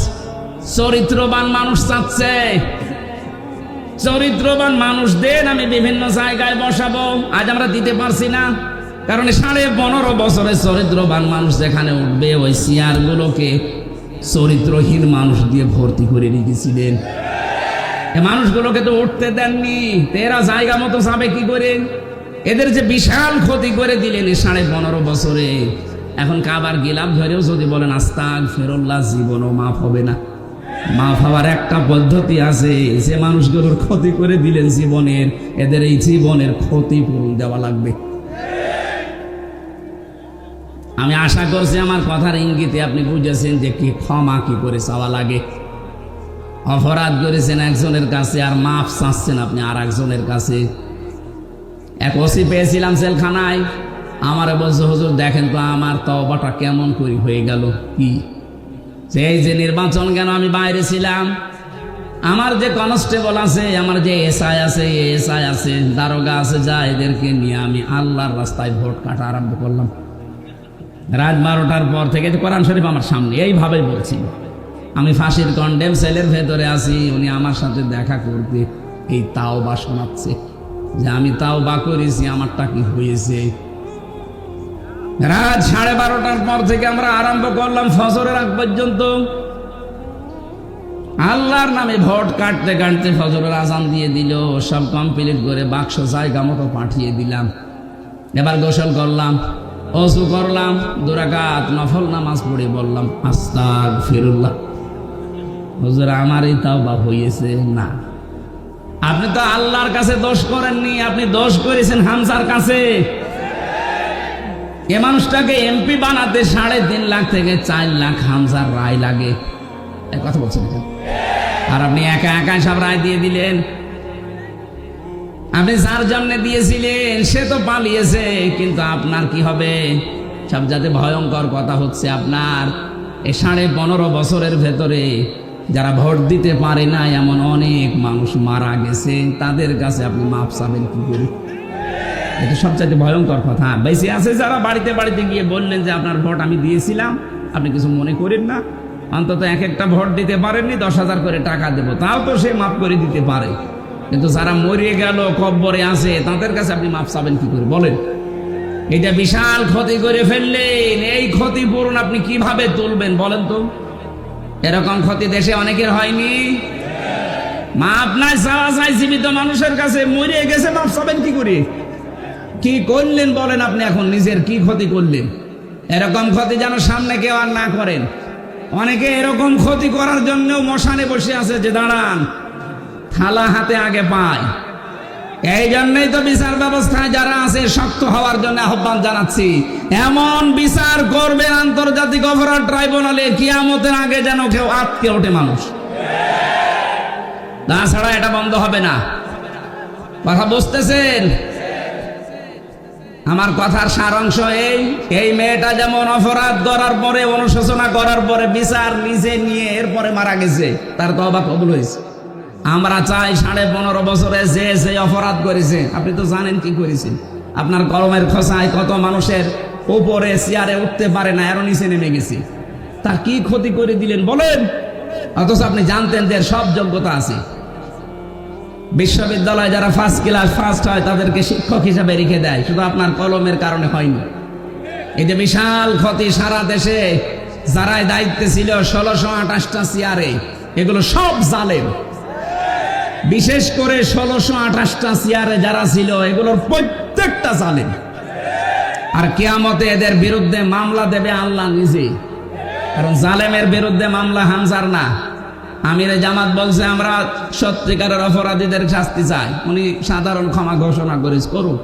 চরিত্রবান মানুষ চাচ্ছে। চরিত্রবান মানুষ দেন, আমি বিভিন্ন জায়গায় বসাবো। আজ আমরা দিতে পারছি না, কারণ 15.5 বছরে চরিত্রবান মানুষ যেখানে উঠবে, ওই চেয়ারগুলোকে চরিত্রহীন মানুষ দিয়ে ভর্তি করে রেখেছিলেন। এই মানুষগুলোকে তো উঠতে দেননি, এরা জায়গা মতো যাবে কি করে? এদের যে বিশাল ক্ষতি করে দিলেন 15.5 বছরে। এখন কাবার গিলাফ ধরেও যদি বলেন আস্তাগফিরুল্লাহ, জীবনও মাফ হবে না। মাফ হওয়ার একটা পদ্ধতি আছে, যে মানুষগুলোর ক্ষতি করে দিলেন জীবনের, এদের এই জীবনের ক্ষতিপূরণ দেওয়া লাগবে। আমি আশা করছি আমার কথার ইঙ্গিতে আপনি বুঝেছেন যে কি ক্ষমা কি করে চাওয়া লাগে। অপরাধ করেছেন একজনের কাছে আর মাফ চাচ্ছেন আপনি আর একজনের কাছে। এক ওসি পেয়েছিলাম জেলখানায়, আমারে বলছে, হুজুর দেখেন তো আমার তওবাটা কেমন করে হয়ে গেল। কি এই যে নির্বাচন কেন, আমি বাইরে ছিলাম, আমার যে কনস্টেবল আছে, আমার যে এসআই আছে, এসআই আছে, দারোগা আছে, যা এদেরকে নিয়ে আমি আল্লাহর রাস্তায় ভোট কাটা আরম্ভ করলাম। রাত 12টার পর থেকে কোরআন শরীফ আমার সামনে এইভাবে বলছি, আমি ফাঁসির কন্ডেম সেলের ভেতরে আছি, উনি আমার সাথে দেখা করতে এই তাওবা শোনাচ্ছে যে আমি তাওবা করেছি, আমারটা কি হয়েছে। রাত 12:30টার পর থেকে আমরা আরম্ভ করলাম ফজরের আগ পর্যন্ত আল্লাহর নামে ভোট কাটতে কাটতে ফজরের আজান দিয়ে দিল, সব কমপ্লিট করে বাক্স জায়গা মতো পাঠিয়ে দিলাম। এবার গোসল করলাম, ওযু করলাম, 2 রাকাত নফল নামাজ পড়ে বললাম আস্তাগফিরুল্লাহ। হুজুর আমারই তাওবা হয়েছে না। আপনি তো আল্লাহর কাছে দোষ করেননি, আপনি দোষ করেছেন হামজার কাছে। এ মানুষটাকে এমপি বানাতে 3.5 লাখ থেকে 4 লাখ হামজার রায় লাগে, এই কথা বলছেন কেন? আর আপনি একা একা সব রায় দিয়ে দিলেন। আপনি যার জন্য দিয়েছিলেন সে তো পালিয়েছে, কিন্তু আপনার কি হবে? সব যাতে ভয়ঙ্কর কথা হচ্ছে, আপনার এই 15.5 বছরের ভেতরে যারা ভোট দিতে পারে না এমন অনেক মানুষ মারা গেছে, তাদের কাছে আপনি মাপ চাবেন কি করে? এটা সবচাইতে ভয়ঙ্কর কথা। বেশি আছে যারা বাড়িতে বাড়িতে গিয়ে বললেন যে আপনার ভোট আমি দিয়েছিলাম, আপনি কিছু মনে করেন না, অন্তত এক একটা ভোট দিতে পারেননি, 10,000 করে টাকা দেবো, তাও তো সে মাফ করে দিতে পারে। কিন্তু যারা মরে গেল কব্বরে আছে তাদের কাছে আপনি মাফ চাবেন কি করে বলেন? এটা বিশাল ক্ষতি করে ফেললেন, এই ক্ষতিপূরণ আপনি কিভাবে তুলবেন বলেন তো? এরকম ক্ষতি দেশে অনেকের হয়নি। মাপ নাই চাওয়া চাই জীবিত মানুষের কাছে, মরে গেছে মাপ চাবেন কি করে? কি করলেন বলেন আপনি? এখন নিজের কি ক্ষতি করলেন? এরকম ক্ষতি যেন সামনে কেউ আর না করেন। অনেকে এরকম ক্ষতি করার জন্য মশানে বসে আছে যে দাঁড়ান, থালা হাতে আগে পায়। এই জন্যই তো বিচার ব্যবস্থায় যারা আছে শক্ত হওয়ার জন্য আহ্বান জানাচ্ছি। এমন বিচার করবেন আন্তর্জাতিক অপরাধ ট্রাইব্যুনালে, কিয়ামতের আগে যেন কেউ আটকে ওঠে মানুষ। তাছাড়া এটা বন্ধ হবে না। কথা বুঝতেছেন? আমার কথার সারাংশ এই মেয়েটা যেমন অপরাধ করার পরে, অনুশোচনা করার পরে বিচার নিজে নিয়ে এরপরে মারা গেছে, তার তওবা কবুল হয়েছে। আমরা চাই 15.5 বছরে যে অপরাধ করেছে, আপনি তো জানেন কি করেছেন। আপনার কলমের খোঁচায় কত মানুষের উপরে চেয়ারে উঠতে পারে না, এর নিচে নেমে গেছে। তার কি ক্ষতি করে দিলেন বলেন? অথচ আপনি জানতেন যে সব যোগ্যতা আছে। বিশ্ববিদ্যালয়ে যারা ফার্স্ট ক্লাস ফার্স্ট হয় তাদেরকে শিক্ষক হিসাবে রেখে দেয়, শুধু আপনার কলমের কারণে হয়নি। এই যে বিশাল ক্ষতি সারা দেশে যারাই দায়িত্বে ছিল 1628টা চেয়ারে, এগুলো সব জালেম। বিশেষ করে 1628টা চেয়ারে যারা ছিল এগুলোর প্রত্যেকটা জালেম। আর কিয়ামতে এদের বিরুদ্ধে মামলা দেবে আল্লাহ নিজে, কারণ জালেমের বিরুদ্ধে মামলা হামজার না। আমিরে জামাত বলছে আমরা সত্যিকারের অপরাধীদের শাস্তি চাই, উনি সাধারণ ক্ষমা ঘোষণা করিস করুক।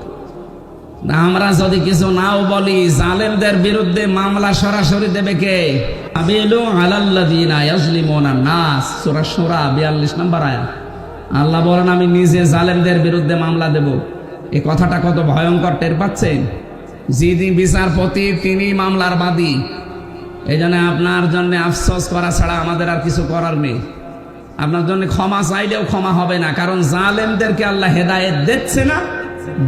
আমরা যদি কিছু নাও বলি, জালেমদের বিরুদ্ধে মামলা সরাসরি দেবে কে? আবিলু আলাল্লাযিনা ইয়াজলিমুনা নাস, সূরা শূরা 42 নম্বর আয়াত। আল্লাহ বলেন আমি নিজে জালেমদের বিরুদ্ধে মামলা দেব। এই কথাটা কত ভয়ঙ্কর টের পাচ্ছেন? যিনি বিচারপতি তিনি মামলার বাদী। এই জন্য আপনার জন্য আফসোস করা ছাড়া আমাদের আর কিছু করার নেই। আপনার জন্য ক্ষমা চাইলেও ক্ষমা হবে না, কারণ জালেমদেরকে আল্লাহ হেদায়েত দিচ্ছে না,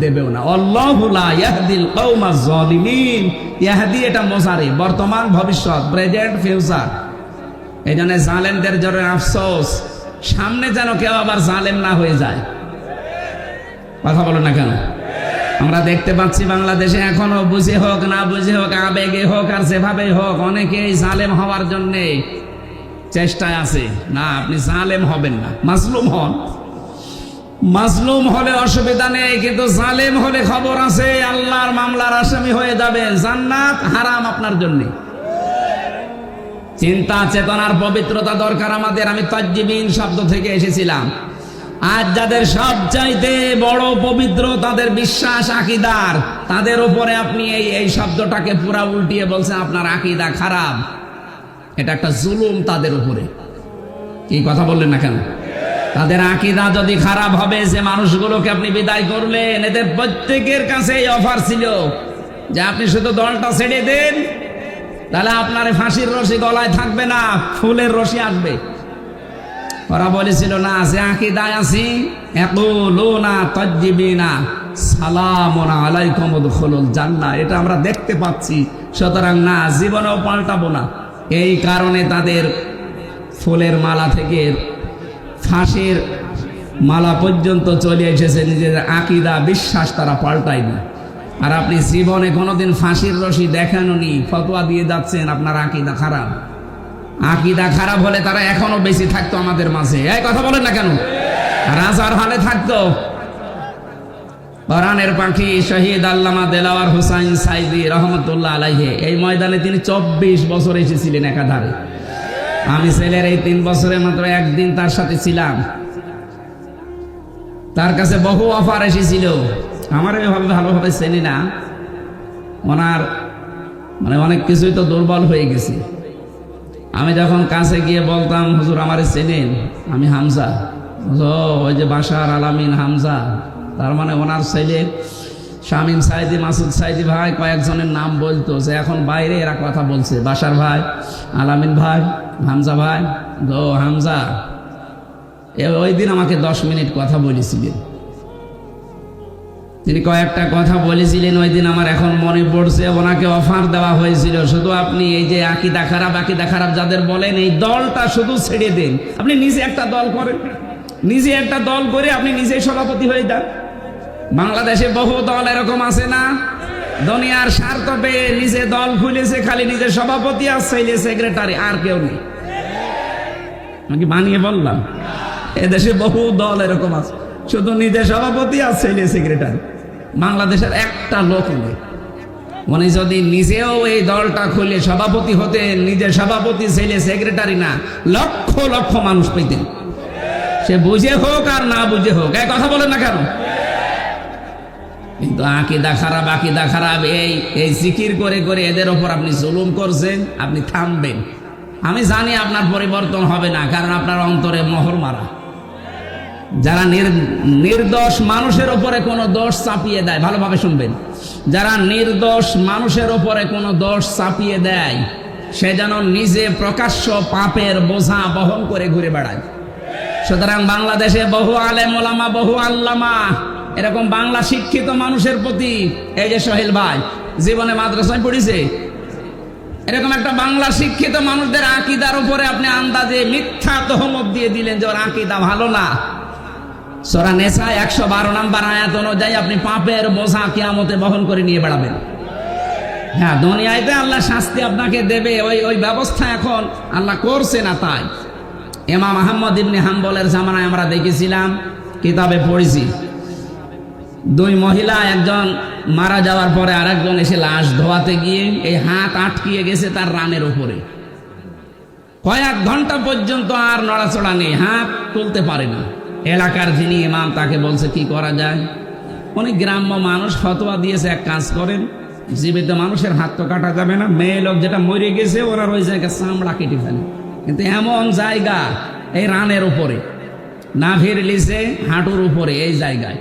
দেবেও না। আল্লাহু লা ইয়াহদিল কওমাজ জালিমিন। ইয়াহদি এটা মুজারি, বর্তমান ভবিষ্যৎ, প্রেজেন্ট ফিউচার। এই জন্য জালেমদের জন্য আফসোস, সামনে যেন কেউ আবার জালেম না হয়ে যায়। কথা বলো না কেন? আমরা দেখতে পাচ্ছি বাংলাদেশে এখনো বুঝে হোক না বুঝে হোক, আবেগে হোক আর যেভাবেই হোক, অনেকেই জালেম হওয়ার জন্য চেষ্টায় আছে। না, আপনি জালেম হবেন না, মাজলুম হন। মাজলুম হলে অসুবিধা নেই, কিন্তু জালেম হলে খবর আছে, আল্লাহর মামলার আসামি হয়ে যাবে, জান্নাত হারাম আপনার জন্য। চিন্তা চেতনার পবিত্রতা দরকার আমাদের। আমি তাজ্জিবিন শব্দ থেকে এসেছিলাম। আজ যাদের সবচাইতে বড় পবিত্র তাদের বিশ্বাস আকীদার, তাদের উপরে আপনি এই শব্দটাকে পুরা উল্টিয়ে বলছেন আপনার আকীদা খারাপ। এটা একটা জুলুম তাদের উপরে। কি কথা বললেন না কেন? তাদের আকীদা যদি খারাপ হবে, যে মানুষগুলোকে আপনি বিদায় করলেন, এদের প্রত্যেকের কাছে এই অফার ছিল যে আপনি শুধু দলটা ছেড়ে দেন, তাহলে আপনার ফাঁসির রশি গলায় থাকবে না, ফুলের রশি আসবে। ওরা বলেছিল না যে আকীদায় আছি, ইয়াকুলুনা তাজ্জিবিনা সালামুন আলাইকুম উদখুলুল জান্নাহ, এটা আমরা দেখতে পাচ্ছি। সুতরাং না, জীবনেও পাল্টাবো না। এই কারণে তাদের ফুলের মালা থেকে ফাঁসির মালা পর্যন্ত চলে এসেছে, নিজের আকীদা বিশ্বাস তারা পাল্টায়নি। আর আপনি জীবনে কোনোদিন ফাঁসির রশি দেখানোনি, ফতোয়া দিয়ে যাচ্ছেন আপনার আকীদা খারাপ। আকীদা খারাপ হলে তারা এখনো বেশি থাকতো আমাদের মাঝে। এই কথা বলেন না কেন? রাজার হালে থাকতো। কোরআনের পাখি শহীদ আল্লামা দেলাওয়ার হোসাইন সাইদি রহমতুল্লাহ আলাইহি এই ময়দানে তিনি 24 বছর এসেছিলেন একাধারে। আমি ছেলের এই 3 বছরে মাত্র একদিন তার সাথে ছিলাম। তার কাছে বহু অফার এসেছিল। আমার এভাবে ভালোভাবে চেনি না, ওনার মানে অনেক কিছুই তো দুর্বল হয়ে গেছি। আমি যখন কাছে গিয়ে বলতাম, হুজুর আমারে চেনেন, আমি হামজা। ওই যে বাশার আলামিন হামজা, তার মানে ওনার ছেলে শামীম সাইদি, মাসুদ সাইদি ভাই, কয়েকজনের নাম বলতো যে এখন বাইরে এরা কথা বলছে, বাশার ভাই, আলামিন ভাই, হামজা ভাই। হামজা ওই দিন আমাকে 10 মিনিট কথা বলেছিলেন। তিনি কয়েকটা কথা বলেছিলেন ওই দিন, আমার এখন মনে পড়ছে। ওনাকে অফার দেওয়া হয়েছিল, শুধু আপনি এই যে আকীদা খারাপ যাদের বলেন, এই দলটা শুধু ছেড়ে দেন, আপনি নিজে একটা দল করেন, নিজে একটা দল করে আপনি নিজেই সভাপতি হয়ে যান। বাংলাদেশে বহু দল এরকম আছে না, দুনিয়ার স্বার্থ পেয়ে নিজে দল খুলেছে, খালি নিজের সভাপতি আর ছেলে সেক্রেটারি, আর কেউ নেই। আমি বানিয়ে বললাম? এদেশে বহু দল এরকম আছে, শুধু নিজের সভাপতি আর ছেলে সেক্রেটারি। বাংলাদেশের একটা লোক নেই। উনি যদি নিজেও এই দলটা খুলে সভাপতি হতেন, নিজের সভাপতি ছেলে সেক্রেটারি না, লক্ষ লক্ষ মানুষ পেতেন, সে বুঝে হোক আর না বুঝে হোক। এই কথা বলেন না কেন? কিন্তু আকীদা খারাপ এই জিকির করে করে এদের ওপর আপনি জুলুম করছেন, আপনি থামবেন। আমি জানি আপনার পরিবর্তন হবে না, কারণ আপনার অন্তরে মোহর মারা। যারা নির্দোষ মানুষের উপরে কোনো দোষ চাপিয়ে দেয়, ভালোভাবে শুনবেন, যারা নির্দোষ মানুষের উপরে কোনো দোষ চাপিয়ে দেয়, সে যেন নিজে প্রকাশ্য পাপের বোঝা বহন করে ঘুরে বেড়ায়। সুতরাং বাংলাদেশে বহু আলেম ওলামা, বহু আল্লামা, এরকম বাংলা শিক্ষিত মানুষের প্রতি, এই যে সোহেল ভাই জীবনে মাদ্রাসায় পড়েছে, এরকম একটা বাংলা শিক্ষিত মানুষদের আকীদার উপরে আপনি আন্দাজে মিথ্যা তহমত দিয়ে দিলেন যে ওর আকীদা ভালো না। সূরা নিসা 112 নম্বর আয়াত অনুযায়ী আপনি পাপের বোঝা কিয়ামতে বহন করে নিয়ে বেড়াবেন। হ্যাঁ, দুনিয়াতে আল্লাহ শাস্তি আপনাকে দেবে, ওই ব্যবস্থা এখন আল্লাহ করছে না। তাই ইমাম আহমদ ইবনে হাম্বলের জামানায় আমরা দেখেছিলাম, কিতাবে পড়েছি, 2 মহিলা, একজন মারা যাওয়ার পরে আরেকজন এসে লাশ ধোয়াতে গিয়ে এই হাত আটকিয়ে গেছে তার রানের উপরে। কয়েক ঘন্টা পর্যন্ত আর নড়াচড়া নেই, হাত তুলতে পারে না। এলাকার যিনি ইমাম তাকে বলছে কি করা যায়। উনি গ্রাম্য মানুষ, ফতোয়া দিয়েছে এক কাজ করেন, জীবিত মানুষের হাত তো কাটা যাবে না, মেয়ে লোক যেটা মরে গেছে ওনার ওই জায়গায় চামড়া কেটে ফেলে। কিন্তু এমন জায়গা এই রানের উপরে, নাভির নিচে হাঁটুর উপরে, এই জায়গায়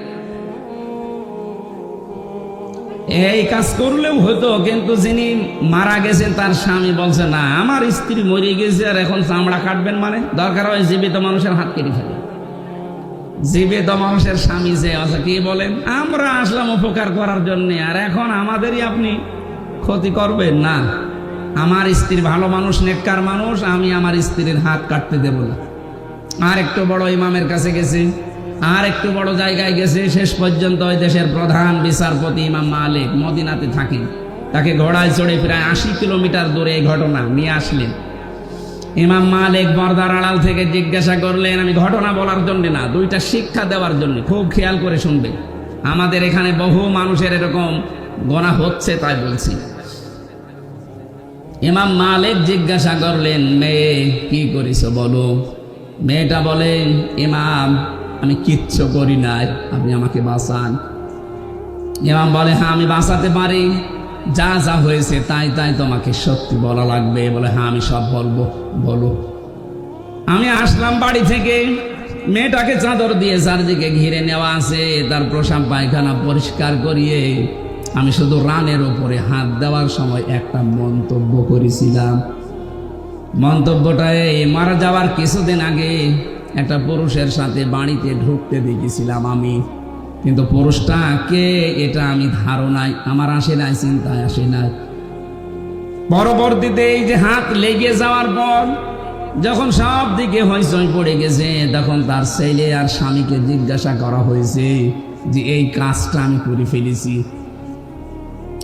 এই কাজ করলেও হতো। কিন্তু যিনি মারা গেছেন তার স্বামী বলছে না, আমার স্ত্রী মরে গেছে আর এখন চামড়া কাটবেন, মানে দরকার হয় জীবিত মানুষের হাত কেটে ফেলে। জীবিত মানুষের স্বামী যে আছে, কি বলেন, আমরা আসলাম উপকার করার জন্য, আর এখন আমাদেরই আপনি ক্ষতি করবেন না। আমার স্ত্রী ভালো মানুষ, নেককার মানুষ, আমি আমার স্ত্রীর হাত কাটতে দেব না। আর একটু বড় ইমামের কাছে গেছে, আর একটু বড় জায়গায় গেছে, শেষ পর্যন্ত ওই দেশের প্রধান বিচারপতি ইমাম মালিক মদিনাতে থাকেন, তাকে ঘোড়ায় চড়ে প্রায় 80 কিলোমিটার দূরে এই ঘটনা নিয়ে আসলেন। ইমাম মালিক পর্দার আড়াল থেকে জিজ্ঞাসা করলেন, আমি ঘটনা বলার জন্য না, 2টা শিক্ষা দেওয়ার জন্য, খুব খেয়াল করে শুনবে। আমাদের এখানে বহু মানুষের এরকম গোনা হচ্ছে, তাই বলছি। ইমাম মালিক জিজ্ঞাসা করলেন, মেয়ে কি করিস বলো। মেয়েটা বলে, ইমাম আমি কিচ্ছু করি নাই, আপনি আমাকে বাঁচান। ইমাম বলে, হ্যাঁ আমি বাঁচাতে পারি, যা যা হয়েছে তাই তাই তোমাকে সত্যি বলা লাগবে। বলে, হ্যাঁ আমি সব বলবো, বলো। আমি আসলাম বাড়ি থেকে, মেয়েটাকে চাদর দিয়ে চারদিকে ঘিরে নেওয়া আছে, তার প্রসাব পায়খানা পরিষ্কার করিয়ে আমি শুধু রানের উপরে হাত দেওয়ার সময় একটা মন্তব্য করেছিলাম। মন্তব্যটায় মারা যাওয়ার কিছুদিন আগে একটা পুরুষের সাথে বাড়িতে ঢুকতে দেখেছিলাম আমি, কিন্তু পুরুষটা কে এটা আমি ধারণায় আমার আসে নাই, চিন্তায় আসে নাই। পরবর্তীতে এই যে হাত লেগে যাওয়ার পর যখন সব দিকে হইচই পড়ে গেছে, তখন তার ছেলে আর স্বামীকে জিজ্ঞাসা করা হয়েছে যে এই কাজটা আমি করে ফেলেছি।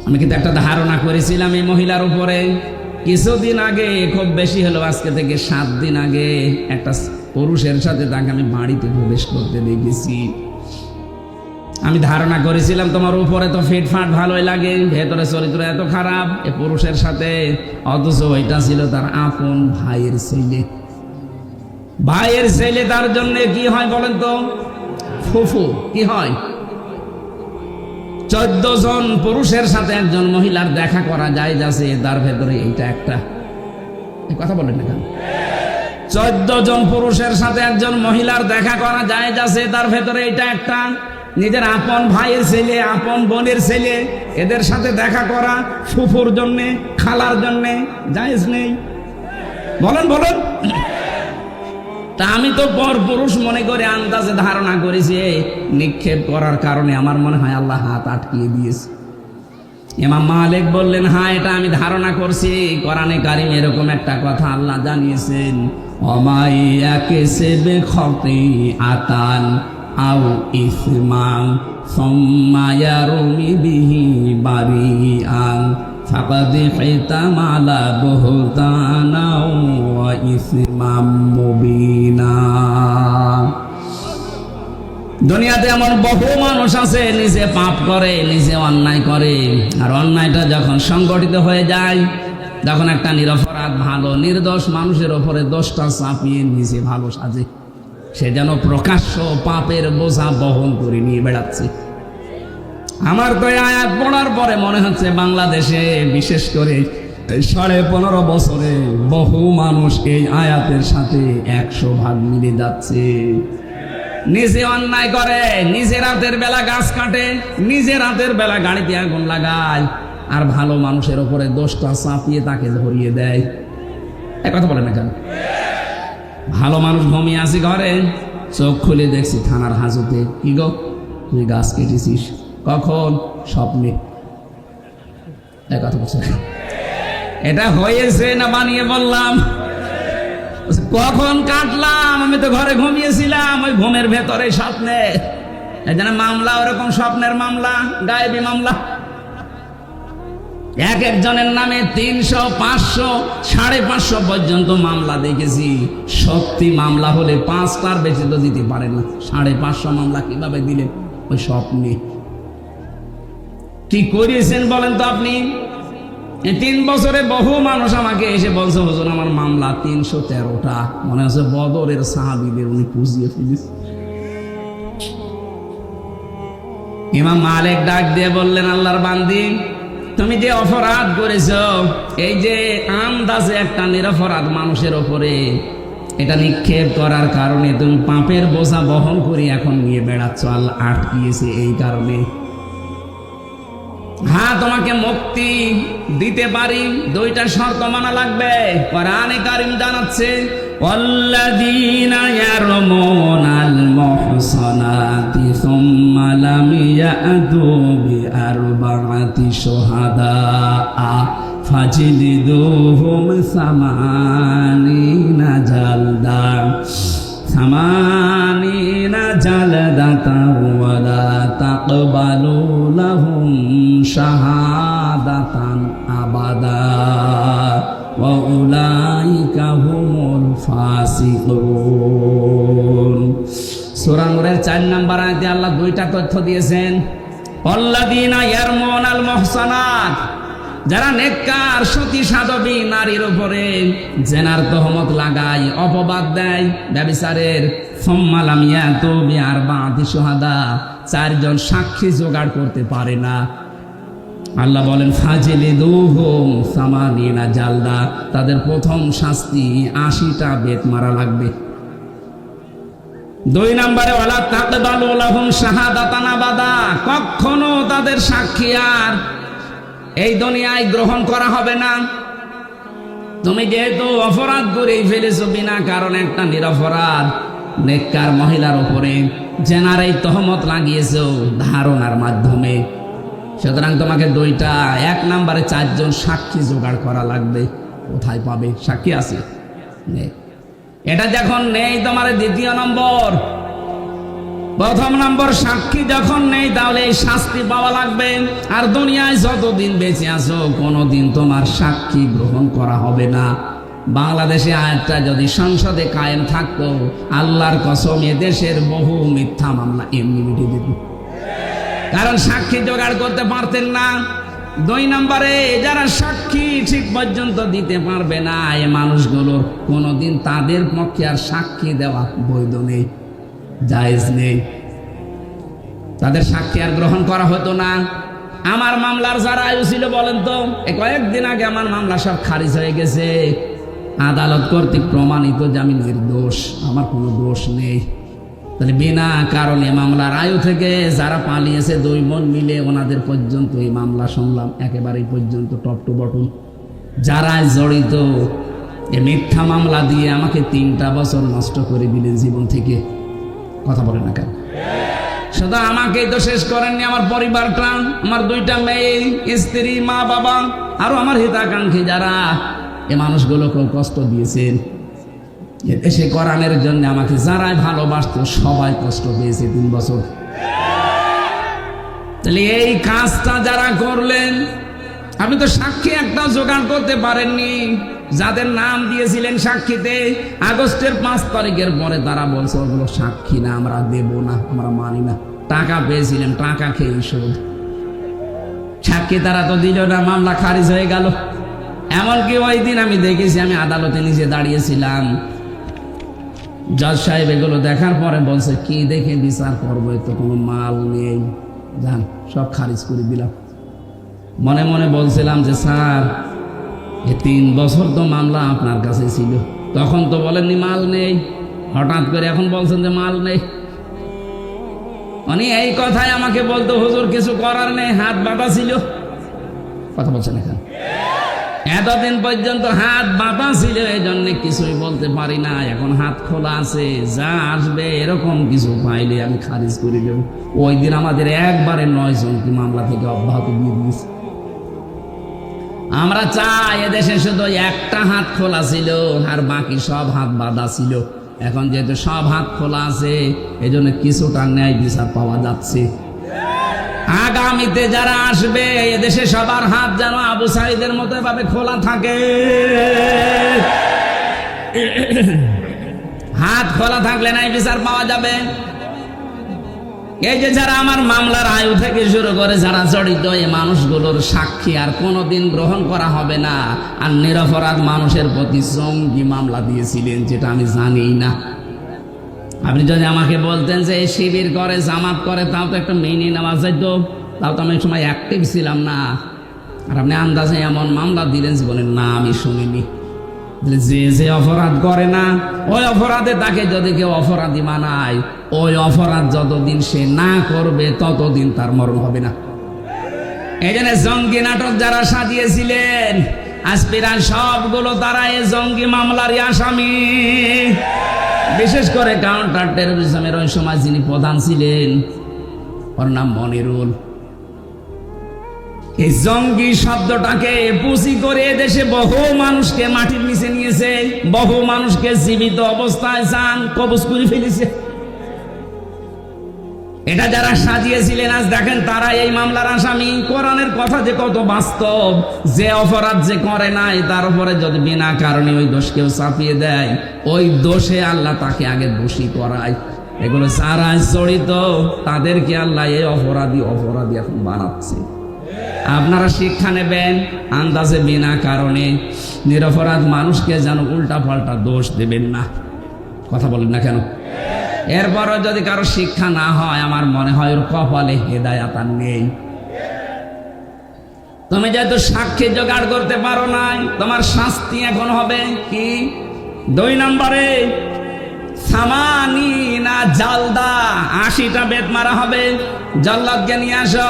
আমি কিন্তু একটা ধারণা করেছিলাম এই মহিলার উপরে। কিছুদিন আগে, খুব বেশি হলো আজকে থেকে 7 দিন আগে, একটা পুরুষের সাথে তাকে আমি বাড়িতে প্রবেশ করতে দেখেছি। আমি ধারণা করেছিলাম তোমার উপরে তো ফিটফাট ভালোই লাগে, ভেতরে চরিত্র এত খারাপ এ পুরুষের সাথে। অথচ ওইটা ছিল তার আপন ভাইয়ের ছেলে। ভাইয়ের ছেলে তার জন্য কি হয় বলেন তো? ফুফু। কি হয়? 14 জন পুরুষের সাথে একজন মহিলার দেখা করা যায় যাচ্ছে, তার ভেতরে এইটা একটা। কথা বলেন না কেন? 14 জন পুরুষের সাথে একজন মহিলার দেখা করা যায় যাচ্ছে, তার ভেতরে এইটা একটা। নিজের আপন ভাইয়ের ছেলে, আপন বোনের ছেলে, এদের সাথে দেখা করা ফুফুর জন্যে, খালার জন্যে জায়েজ নেই? বলেন বলেন। তা আমি তো পর পুরুষ মনে করে আন্দাজে ধারণা করেছি, নিক্ষেপ করার কারণে আমার মনে হয় আল্লাহ হাত আটকিয়ে দিয়েছে। ইমাম মালিক বললেন, হ্যাঁ, এটা আমি ধারণা করছি। কোরআনে কারিম এরকম একটা কথা আল্লাহ জানিয়েছেন, অমাইয়াকে সেবে খতিআতান আও ইসমান সুম্মা ইয়ারমি বিহি বারিআন ফাকাদ ইহতামালা বুহতানা ওয়া ইসমাম মুবিনা। দুনিয়াতে এমন বহু মানুষ আছে নিজে পাপ করে, নিজে অন্যায় করে, আর অন্যায়টা যখন সংগঠিত হয়ে যায়, যখন একটা নিরপরাধ ভালো নির্দোষ মানুষের ওপরে দোষটা চাপিয়ে নিজে ভালো সাজে, সে যেন প্রকাশ্য পাপের বোঝা বহন করে নিয়ে বেড়াচ্ছে। আমার তো এই আয়াত পড়ার পরে মনে হচ্ছে বাংলাদেশে বিশেষ করে 15.5 বছরে বহু মানুষ এই আয়াতের সাথে 100 ভাগ মিলে যাচ্ছে। নিজে অন্যায় করে, নিজে রাতের বেলা গাছ কাটে, নিজে রাতের বেলা গাড়িতে আগুন লাগায়, আর ভালো মানুষের ওপরে দোষটা চাপিয়ে তাকে ধরিয়ে দেয়। এক কথা বলে না কেন? ভালো মানুষ ঘুমিয়ে আসি ঘরে, চোখ খুলে দেখছি থানার হাজতে, কি গো তুই গাছ কেটেছিস? কখন? স্বপ্নে। এক কথা বলছে, এটা হয়েছে না বানিয়ে বললাম? কখন কাটলাম? আমি তো ঘরে ঘুমিয়েছিলাম, ওই ঘুমের ভেতরে স্বপ্নে। এই জন্য মামলা ওরকম স্বপ্নের মামলা, গায়েবী মামলা। এক একজনের নামে 300, 500, 550 পর্যন্ত মামলা দেখেছি। সত্যি মামলা হলে 5টার বেশি তো দিতে পারে না। 550 মামলা কিভাবে দিলেন? ওই স্বপ্নে। কি করিয়েছেন বলেন তো আপনি? এই 3 বছরে বহু মানুষ আমাকে এসে বলছে, হুজুর আমার মামলা 313টা। মনে হচ্ছে বদরের সাহাবীদের উনি পুজিয়ে ফেলেছে। ইমাম মালিক ডাক দিয়ে বললেন, আল্লাহর বান্দি, তুমি যে অপরাধ করেছো, এই যে আন্দাজে একটা নিরপরাধ মানুষের ওপরে এটা নিক্ষেপ করার কারণে তুমি পাপের বোঝা বহন করে এখন নিয়ে বেড়াচ্ছ, আল্লাহ আটকিয়েছে এই কারণে। হ্যাঁ, তোমাকে মুক্তি দিতে পারি, 2টা শর্ত মানা লাগবে। কোরআনে কারীম জানাচ্ছে, ওয়াল্লাযীনা ইয়ারমুনাল মুহসানাতি সুম্মা লাম ইয়া'তু বিআরবা'াতি শুহাদা ফাজলিদুহুম 80 জালদান 80 জালদাতান ওয়া লা তাকবালু লাহুম শাহাদাতান আবাদা ওয়া উলাইকা হুমুল ফাসিকুন। সূরা নূরের 4 নম্বর আয়াতে আল্লাহ 2টা তথ্য দিয়েছেন। আল্লাযীনা ইয়ারমুনাল মুহসানাত, যারা নেককার সতী সাধবী নারীর উপরে জেনার তহমত লাগায়, অপবাদ দেয় ব্যভিচারের, সুম্মা লাম ইয়াতু বিআরবা'াতি শুহাদা, 4 জন সাক্ষী জোগাড় করতে পারে না, আল্লাহ বলেন ফাজলিদুহুম 80 জালদা, তাদের প্রথম শাস্তি 80টা বেত মারা লাগবে। 2 নম্বরে ওয়ালা তাকবালু লাহুম শাহাদাতান আবাদা, কখনো তাদের সাক্ষী আর এই দুনিয়ায় গ্রহণ করা হবে না। তুমি যেহেতু অপরাধ করে ফেলেছো বিনা কারণে, একটা নিরপরাধ, নেককার মহিলার উপরে জেনার এই তহমত লাগিয়েছো ধারণার মাধ্যমে। সুতরাং তোমাকে দুইটা, 1 নম্বরে 4 জন সাক্ষী জোগাড় করা লাগবে। কোথায় পাবে? সাক্ষী আছে নেই। এটা যখন নেই তোমার 2য় নম্বর। 1ম নম্বর সাক্ষী যখন নেই, তাহলে এই শাস্তি পাওয়া লাগবে। আর দুনিয়ায় যতদিন বেঁচে আছো কোনোদিন তোমার সাক্ষী গ্রহণ করা হবে না। বাংলাদেশে আয়াতটা যদি সংসদে কায়েম থাকতো, আল্লাহর কসম এদেশের বহু মিথ্যা মামলা এমনি মিটে দিত, কারণ সাক্ষী জোগাড় করতে পারতেন না। 2 নম্বরে যারা সাক্ষী ঠিক পর্যন্ত দিতে পারবে না, এই মানুষগুলোর কোনোদিন তাদের পক্ষে আর সাক্ষী দেওয়া বৈধ নেই, জায়েজ নেই। তাদের সাক্ষী আর গ্রহণ করা হতো না। আমার মামলার যারা আয়ু ছিল বলেন তো, এই কয়েকদিন আগে আমার মামলা সব খারিজ হয়ে গেছে, আদালত কর্তৃক প্রমাণিত যে আমি নির্দোষ, আমার কোনো দোষ নেই। তাহলে বিনা কারণে মামলার আয়ু থেকে যারা পালিয়েছে 2 বোন মিলে, ওনাদের পর্যন্ত এই মামলা শুনলাম একেবারেই পর্যন্ত টপ টু বটম। যারা জড়িত এই মিথ্যা মামলা দিয়ে আমাকে 3টা বছর নষ্ট করে দিলেন জীবন থেকে। কথা বলে না কেন? শুধু আমাকেই তো শেষ করেননি, আমার পরিবারটা, আমার 2টা মেয়ে, স্ত্রী, মা, বাবা, আরো আমার হিতাকাঙ্ক্ষী যারা, এই মানুষগুলোকেও কষ্ট দিয়েছেন। এসে কোরআনের জন্য আমাকে যারাই ভালোবাসতো সবাই কষ্ট পেয়েছে 3 বছর। তাহলে এই কাজটা যারা করলেন, আপনি তো সাক্ষী একটা জোগাড় করতে পারেননি। যাদের নাম দিয়েছিলেন সাক্ষীতে, আগস্টের 5 তারিখের পরে তারা বলছে ওগুলো সাক্ষী না, আমরা দেব না, আমরা মানি না। টাকা পেয়েছিলেন, টাকা খেয়ে শোধ। সাক্ষী তারা তো দিল না, মামলা খারিজ হয়ে গেল। এমনকি ওই দিন আমি দেখেছি, আমি আদালতে নিজে দাঁড়িয়েছিলাম, জজ সাহেব এগুলো দেখার পরে বলছে কি দেখে বিচার করবো, তো কোনো মাল নেই, যান সব খারিজ করে দিলাম। মনে মনে বলছিলাম যে স্যার, এই 3 বছর তো মামলা আপনার কাছে ছিল, তখন তো বলেননি মাল নেই, হঠাৎ করে এখন বলছেন যে মাল নেই। উনি এই কথাই আমাকে বলতো, হুজুর কিছু করার নেই, হাত বাঁধা ছিল। কথা বলছেন এখন? এতদিন পর্যন্ত হাত বাঁধা ছিল, এই জন্য কিছুই বলতে পারি না। এখন হাত খোলা আছে, যা আসবে এরকম কিছু পাইলে আমি খারিজ করে দেব। ওই দিন আমাদের একবারে 9 জনকে মামলা থেকে অব্যাহতি দিয়ে দিয়েছে। আমরা চাই এদেশে শুধু একটা হাত খোলা ছিল, আর বাকি সব হাত বাঁধা ছিল। এখন যেহেতু সব হাত খোলা আছে, এই জন্য কিছুটা ন্যায় বিচার পাওয়া যাচ্ছে। আগামীতে যারা আসবে, এদেশে সবার হাত যেন আবু সাঈদের মতো এভাবে খোলা থাকে। হাত খোলা থাকলে নাই বিচার পাওয়া যাবে। এই যে যারা আমার মামলার আয়ু থেকে শুরু করে যারা জড়িত, এই মানুষগুলোর সাক্ষী আর কোনোদিন গ্রহণ করা হবে না। আর নিরপরাধ মানুষের প্রতি জঙ্গি মামলা দিয়েছিলেন, যেটা আমি জানি না। আপনি যদি আমাকে বলতেন যে এই শিবির করে, জামাত করে, তাও তো একটা মেনে নেওয়া যাইতো, তাও তো আমি সময় অ্যাক্টিভ ছিলাম না। আর আপনি আন্দাজে এমন মামলা দিলেন জীবনে না আমি শুনিনি। যে যে অপরাধ করে না, ওই অপরাধে তাকে যদি কেউ অপরাধী মানায়, ওই অপরাধ যতদিন সে না করবে ততদিন তার মরণ হবে না। এই জন্য জঙ্গি নাটক যারা সাজিয়েছিলেন, আজপিরান সবগুলো তারা এই জঙ্গি মামলারই আসামি। বিশেষ করে কাউন্টার টেরোরিজমের ওই সময় যিনি প্রধান ছিলেন, ওর নাম মনিরুল। এই জঙ্গি শব্দটাকে পুঁজি করে দেশে বহু মানুষকে মাটির নিচে নিয়েছে, বহু মানুষকে জীবিত অবস্থায় জান কবজ করে ফেলেছে। এটা যারা সাজিয়েছিলেন, আজ দেখেন তারা এই মামলার আসামি। কোরআনের কথা যে কত বাস্তব, যে অপরাধ যে করে নাই তার উপরে যদি বিনা কারণে ওই দোষ কেউ চাপিয়ে দেয়, ওই দোষে আল্লাহ তাকে আগে দোষী করায়। এগুলো যারা জড়িত তাদেরকে আল্লাহ এই অপরাধী এখন বানাচ্ছে। আপনারা শিক্ষা নেবেন, আন্দাজে বিনা কারণে নিরপরাধ মানুষকে যেন উল্টা পাল্টা দোষ দেবেন না। কথা বলেন না কেন? এরপরও যদি কারো শিক্ষা না হয়, আমার মনে হয় ওর কপালে হেদায়াত আর নেই। তুমি যেহেতু সাক্ষী জোগাড় করতে পারো নাই, তোমার শাস্তি এখন হবে কি? 2 নম্বরে সামানিনা জালদা, 80টা বেত মারা হবে। জল্লাদকে নিয়ে আসো।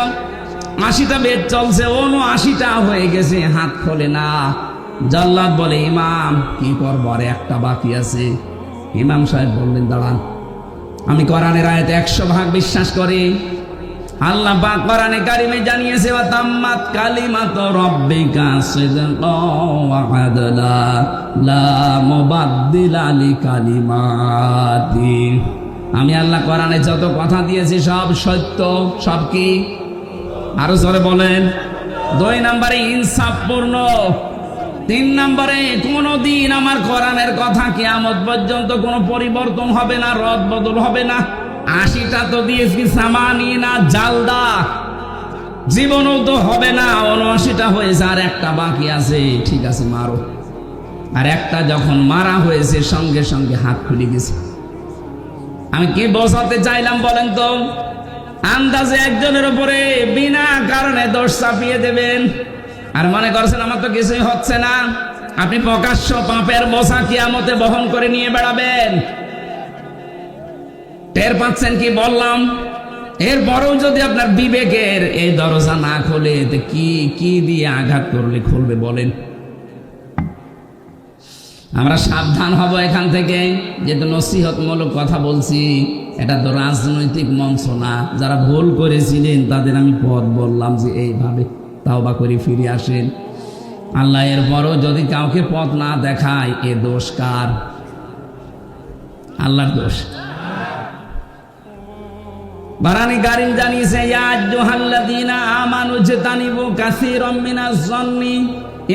80টা বেত চলছে, 79টা হয়ে গেছে, হাত খোলে না। জল্লাদ বলে, ইমাম কি করবো, আর একটা বাকি আছে। ইমাম সাহেব বললেন দাঁড়ান, আমি কোরআনের আয়াতে 100% বিশ্বাস করি। আল্লাহ পাক কোরআনে কারিমে জানিয়েছে, ওয়া তাম্মাত কালিমাতু রাব্বিকা সিদকাও ওয়া আদলা লা মুবাদদিলা লিকালিমাতি। আমি আল্লাহ কোরআনে যত কথা দিয়েছি সব সত্য। সব কি? আরো জোরে বলেন। 2 নম্বরে ইনসাফপূর্ণ। 3 নম্বরে কোনদিন আমার কোরআনের কথা কিয়ামত পর্যন্ত কোনো পরিবর্তন হবে না, রদ বদল হবে না। 80টা তো দিয়েছি সামানিনা জালদা, জীবনও তো হবে না। 79টা হয়েছে, আর একটা বাকি আছে। ঠিক আছে, মারো। আর একটা যখন মারা হয়েছে সঙ্গে সঙ্গে হাত খুলে গেছে। আমি কি বোঝাতে চাইলাম বলেন তো? আন্দাজে একজনের উপরে বিনা কারণে দোষ চাপিয়ে দেবেন, আর মনে করছেন আমার তো কিছুই হচ্ছে না। আপনি প্রকাশ্য পাপের বোঝা কিয়ামতে বহন করে নিয়ে বেড়াবেন। টের পাচ্ছেন কি বললাম? এরপরেও যদি আপনার বিবেকের এই দরজা না খোলে, কি দিয়ে আঘাত করলে খুলবে বলেন? আমরা সাবধান হব এখান থেকে। যেহেতু নসিহতমূলক কথা বলছি, এটা তো রাজনৈতিক মঞ্চ না। যারা ভুল করেছিলেন তাদের আমি পথ বললাম যে এইভাবে তাওবা করে ফিরে আসেন। আল্লাহ এরপরও যদি কাউকে পথ না দেখায়, এ দোষ কার? আল্লাহর দোষ। বারানি কারীম জানিয়েছে, ইয়া আইয়ুহাল্লাযীনা আমানু ইজতানিবু কাসীরাম মিনাজ যন্নি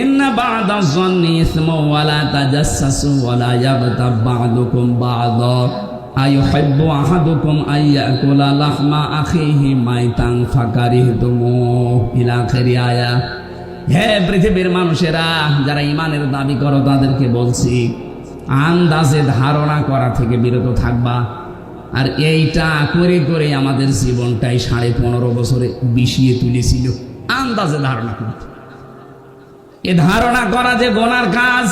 ইন্না বা'দাজ যন্নি ইসমুন ওয়া লা তাজাসসাসু ওয়া লা ইয়াগতাব বা'দুকুম বা'দা আইয়ুহিব্বু আহাদুকুম আইয়াকুলা লাহমা আখিহি মাইতান ফাকারিহতুমুহু ইলা আখিরি আয়া। হে পৃথিবীর মানুষেরা, যারা ঈমানের দাবি করো তাদেরকে বলছি, আন্দাজে ধারণা করা থেকে বিরত থাকবা। আর এইটা করে করে আমাদের জীবনটাই 15.5 বছরে বিষিয়ে তুলেছিল। আন্দাজে ধারণা করতে, এ ধারণা করা যে গোনার কাজ।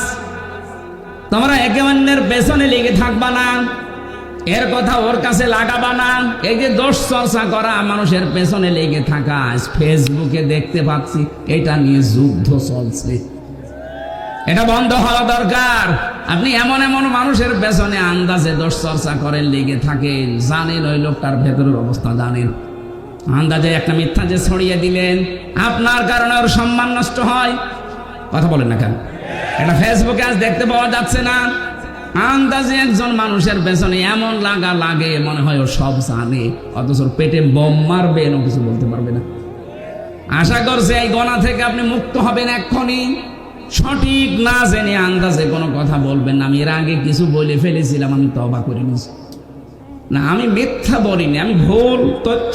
তোমরা একে অন্যের পেছনে লেগে থাকবা না, এর কথা ওর কাছে লাগাবা না। এই যে দোষ চর্চা করা, মানুষের পেছনে লেগে থাকা, ফেসবুকে দেখতে পাচ্ছি এটা নিয়ে যুদ্ধ চলছে। এটা বন্ধ হওয়া দরকার। আপনি এমন এমন মানুষের পেছনে আন্দাজে দোষ চর্চা করেন, লেগে থাকেন, জানেন ওই লোকটার ভেতরের অবস্থা জানেন। আন্দাজে একটা মিথ্যা যে ছড়িয়ে দিলেন, আপনার কারণে ওর সম্মান নষ্ট হয়। কথা বলেন না কেন? এটা ফেসবুকে আজ দেখতে পাওয়া যাচ্ছে না? আন্দাজে একজন মানুষের পেছনে এমন লাগা লাগে মনে হয় ও সব জানে, অথচ পেটে বোম মারবে ও কিছু বলতে পারবে না। আশা করছে এই গোনা থেকে আপনি মুক্ত হবেন এক্ষুনি। সঠিক না জেনে আন্দাজে কোনো কথা বলবেন না। আমি এর আগে কিছু বলে ফেলেছিলাম, আমি তওবা করে নিয়েছি। না, আমি মিথ্যা বলিনি, আমি ভুল তথ্য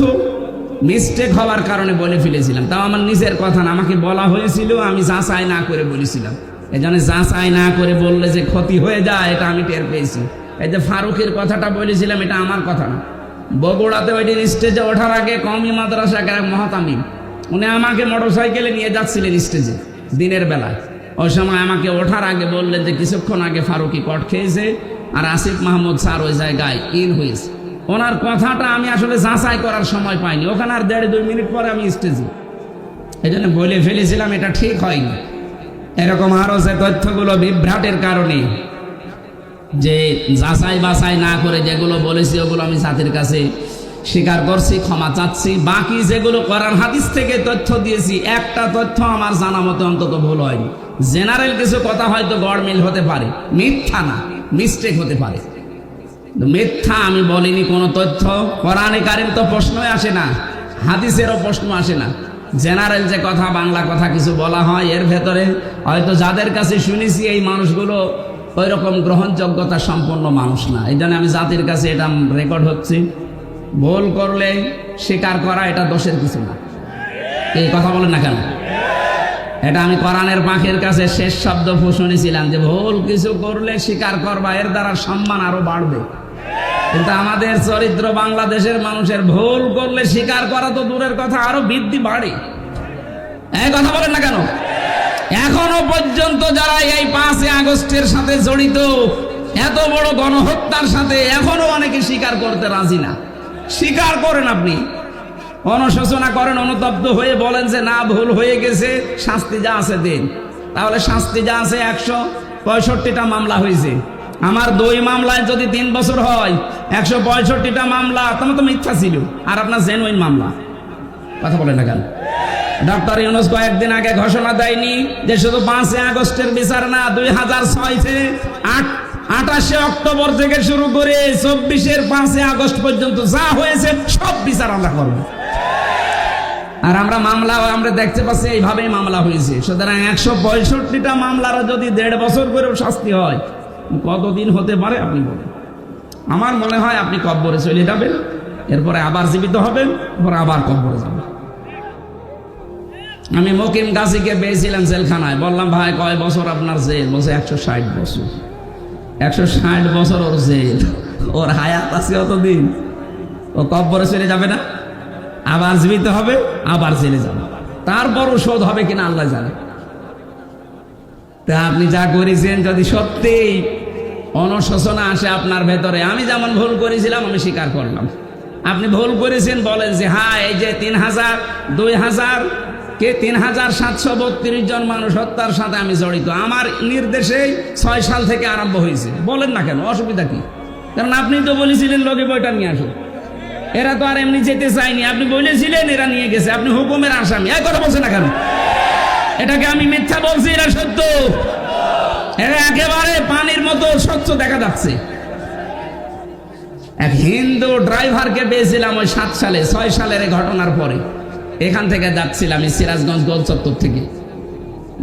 মিস্টেক হওয়ার কারণে বলে ফেলেছিলাম। তাও আমার নিজের কথা না, আমাকে বলা হয়েছিল, আমি যাচাই না করে বলেছিলাম। এই জন্য যাচাই না করে বললে যে ক্ষতি হয়ে যায়, এটা আমি টের পেয়েছি। এই যে ফারুকের কথাটা বলেছিলাম, এটা আমার কথা না। বগুড়াতে ওইটির স্টেজে ওঠার আগে কওমি মাদ্রাসার এক মহতামিম, উনি আমাকে মোটরসাইকেলে নিয়ে যাচ্ছিলেন স্টেজে দিনের বেলায়। ওই সময় আমাকে ওঠার আগে বললেন যে কিছুক্ষণ আগে ফারুকি কট খেয়েছে আর আসিফ মাহমুদ স্যার ওই জায়গায় ইন হয়েছে। ওনার কথাটা আমি আসলে যাচাই করার সময় পাইনি। ওখানে আর 1.5-2 মিনিট পরে আমি স্টেজে, এই জন্য বলে ফেলেছিলাম, এটা ঠিক হয়নি। এরকম আরো যে তথ্যগুলো বিভ্রাটের কারণে, যে যাচাই বাছাই না করে যেগুলো বলেছি ওগুলো আমি জাতির কাছে স্বীকার করছি, ক্ষমা চাচ্ছি। বাকি যেগুলো কোরআন হাদিস থেকে তথ্য দিয়েছি, একটা তথ্য আমার জানা মতো অন্তত ভুল হয়নি। জেনারেল কিছু কথা হয়তো গড়মিল হতে পারে, মিথ্যা না, মিস্টেক হতে পারে। মিথ্যা আমি বলিনি কোনো তথ্য। কোরআনে কারীম তো প্রশ্নই আসে না, হাদিসেরও প্রশ্ন আসে না। জেনারেল যে কথা, বাংলা কথা কিছু বলা হয়, এর ভেতরে হয়তো যাদের কাছে শুনেছি এই মানুষগুলো ওই রকম গ্রহণযোগ্যতা সম্পন্ন মানুষ না। এই জন্য আমি জাতির কাছে এটা রেকর্ড হচ্ছে। ভুল করলে স্বীকার করা এটা দোষের কিছু না। এই কথা বলেন না কেন? এটা আমি কোরআনের পাখির কাছে শেষ শব্দ শুনেছিলাম যে ভুল কিছু করলে স্বীকার করবা, এর দ্বারা সম্মান আরো বাড়বে। কিন্তু আমাদের চরিত্র, বাংলাদেশের মানুষের ভুল করলে স্বীকার করা তো দূরের কথা, আরো বৃদ্ধি বাড়ে। এই কথা বলেন না কেন? এখনো পর্যন্ত যারা এই 5 আগস্টের সাথে জড়িত, এত বড় গণহত্যার সাথে, এখনো অনেকে স্বীকার করতে রাজি না। স্বীকার করেন, আপনি অনুশোচনা করেন, অনুতপ্ত হয়ে বলেন যে না, ভুল হয়ে গেছে, শাস্তি যা আছে দিন। তাহলে শাস্তি যা আছে, 165টা মামলা হয়েছে, আমার 2 মামলায় যদি 3 বছর হয়, 165টা মামলা তোমার তো মিথ্যা ছিল, আর আপনার জেনুইন মামলা। কথা বলে না কেন? ডক্টর ইউনূস কয়েকদিন আগে ঘোষণা দেয়নি যে শুধু 5 আগস্টের বিচার না, 2006 অক্টোবর থেকে শুরু করে 24-এর 5 আগস্ট পর্যন্ত যা হয়েছে সব বিচার আমরা করব। আর আমরা মামলা আমরা দেখতে পাচ্ছি এইভাবেই মামলা হয়েছে। সুতরাং 165টা মামলার যদি 1.5 বছর করেও শাস্তি হয়, কতদিন হতে পারে আপনি বলেন? আমার মনে হয় আপনি কব্বরে চলে যাবেন, এরপরে আবার জীবিত হবেন, এরপর আবার কব্বরে যাবেন। আমি মকিম গাজীকে পেয়েছিলাম জেলখানায়, বললাম ভাই কয় বছর আপনার জেল? বলছে 160 বছর। 160 বছর ওর জেল, ওর হায়াত আছে অতদিন, ও কব্বরে চলে যাবে না, আবার জীবিত হবে, আবার জেলে যাবে, তারপরও শোধ হবে কিনা আল্লাহ জানে। তা আপনি যা করেছেন যদি সত্যিই অনুশোচনা আসে আপনার ভেতরে, আমি যেমন ভুল করেছিলাম আমি স্বীকার করলাম, আপনি ভুল করেছেন বলেন যে হ্যাঁ এই যে 3,732 জন মানুষ হত্যার সাথে আমি জড়িত, আমার নির্দেশেই 6 সাল থেকে আরম্ভ হয়েছে, বলেন না কেন, অসুবিধা কি? কারণ আপনি তো বলেছিলেন লোকে বইটা নিয়ে আসো, এরা তো আর এমনি যেতে চায়নি, আপনি বলেছিলেন এরা নিয়ে গেছে, আপনি হুকুমের আসামি, এই কথা বলছে না কেন? এটাকে আমি মিথ্যা বলছি, এরা সত্য, এরা একেবারে পানির মতো স্বচ্ছ দেখা যাচ্ছে। এক হিন্দু ড্রাইভারকে পেয়েছিলাম ওই 7 সালে, 6 সালের ঘটনার পরে, এখান থেকে যাচ্ছিলাম আমি সিরাজগঞ্জ গোল চত্বর থেকে,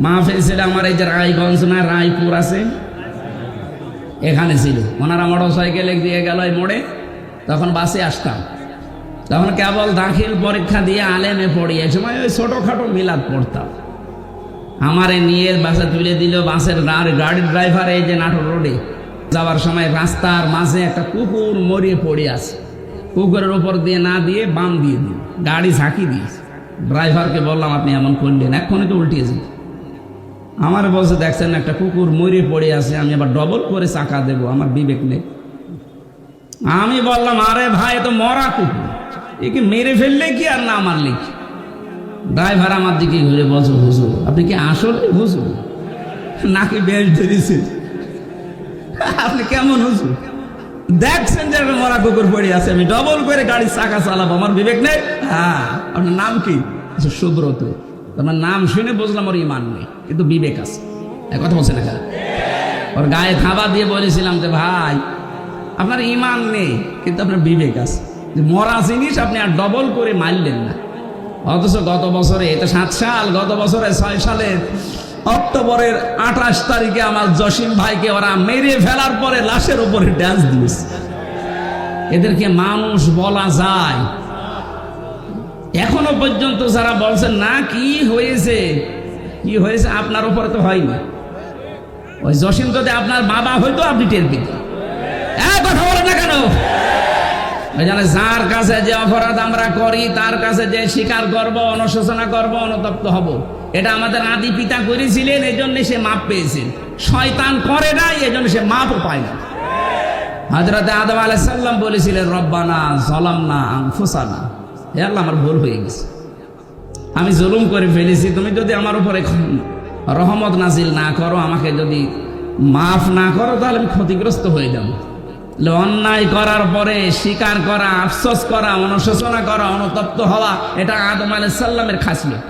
মাহফিল ছিল আমার এই যে রায়গঞ্জ না রায়পুর আছে এখানে ছিল, ওনারা মোটর সাইকেলে দিয়ে গেল এই মোড়ে, তখন বাসে আসতাম, তখন কেবল দাখিল পরীক্ষা দিয়ে আলেমে পড়ি, এই সময় ওই ছোটোখাটো মিলাদ পড়তাম, আমারে নিয়ে বাসে তুলে দিল, বাসের গাড়ির ড্রাইভার এই যে নাটোর রোডে যাওয়ার সময় রাস্তার মাঝে একটা কুকুর মরিয়ে পড়ে আছে, কুকুরের উপর দিয়ে না দিয়ে বাম দিয়ে দিল, গাড়ি ঝাঁকি দিয়েছে, ড্রাইভারকে বললাম আপনি এমন করলেন, এক্ষুনি তো উল্টিয়েছে, আমার বলছে দেখছেন একটা কুকুর মরিয়ে পড়ে আছে, আমি আবার ডবল করে চাকা দেবো, আমার বিবেক নেই। আমি বললাম আরে ভাই তো মরা কুকুর, এ কি মেরে ফেললে কি আর না মারলে কি? ড্রাইভার আমার দিকে ঘুরে বলছে হুজুর আপনি কি আসলে হুজুর নাকি বেশ ধরেছে? আপনি কেমন হুজুর? দেখছেন যে মরা কুকুর পড়ে আছে, আমি ডবল করে গাড়ির চাকা চালাবো, আমার বিবেক নেই? হ্যাঁ। আপনার নাম কি? সুব্রত। তোমার নাম শুনে বুঝলাম ওর ইমান নেই, কিন্তু বিবেক আছে, এক কথা বলছে না কেন? ওর গায়ে থাবা দিয়ে বলেছিলাম যে ভাই আপনার ইমান নেই কিন্তু আপনার বিবেক আছে, যে মরা জিনিস আপনি আর ডবল করে মারলেন না। অথচ গত বছরে, এটা 7 সাল, গত বছরে 6 সালের অক্টোবরের 28 তারিখে আমার জসিম ভাইকে ওরা মেরে ফেলার পরে লাশের উপরে ড্যান্স দিয়েছে। এদেরকে মানুষ বলা যায়? এখনো পর্যন্ত যারা বলছেন না কি হয়েছে কি হয়েছে, আপনার উপরে তো হয়নি। ওই জসিম যদি আপনার বাবা হয়তো আপনি টের পেতেন। কথা বলেন না কেন? যার কাছে যে অপরাধ আমরা করি তার কাছে যে স্বীকার করব, অনুশোচনা করব, অনুতপ্ত হব, এটা আমাদের আদি পিতা করেছিলেন, এই জন্য সে মাপ পেয়েছেন। শয়তান করে নাই, এই জন্য সে মাপও পায় না। হযরত আদম আলাইহিস সালাম বলেছিলেন রব্বানা যালামনা আনফুসানা, হে আল্লাহ আমার ভুল হয়ে গেছে, আমি জুলুম করে ফেলেছি, তুমি যদি আমার উপরে রহমত নাজিল না করো, আমাকে যদি মাফ না করো, তাহলে আমি ক্ষতিগ্রস্ত হয়ে যাব। অন্যায় করার পরে স্বীকার করা, আফসোস করা, অনুশোচনা করা, অনুতপ্ত হওয়া, এটা আদম আলাইহিস সালামের খাসিয়ত।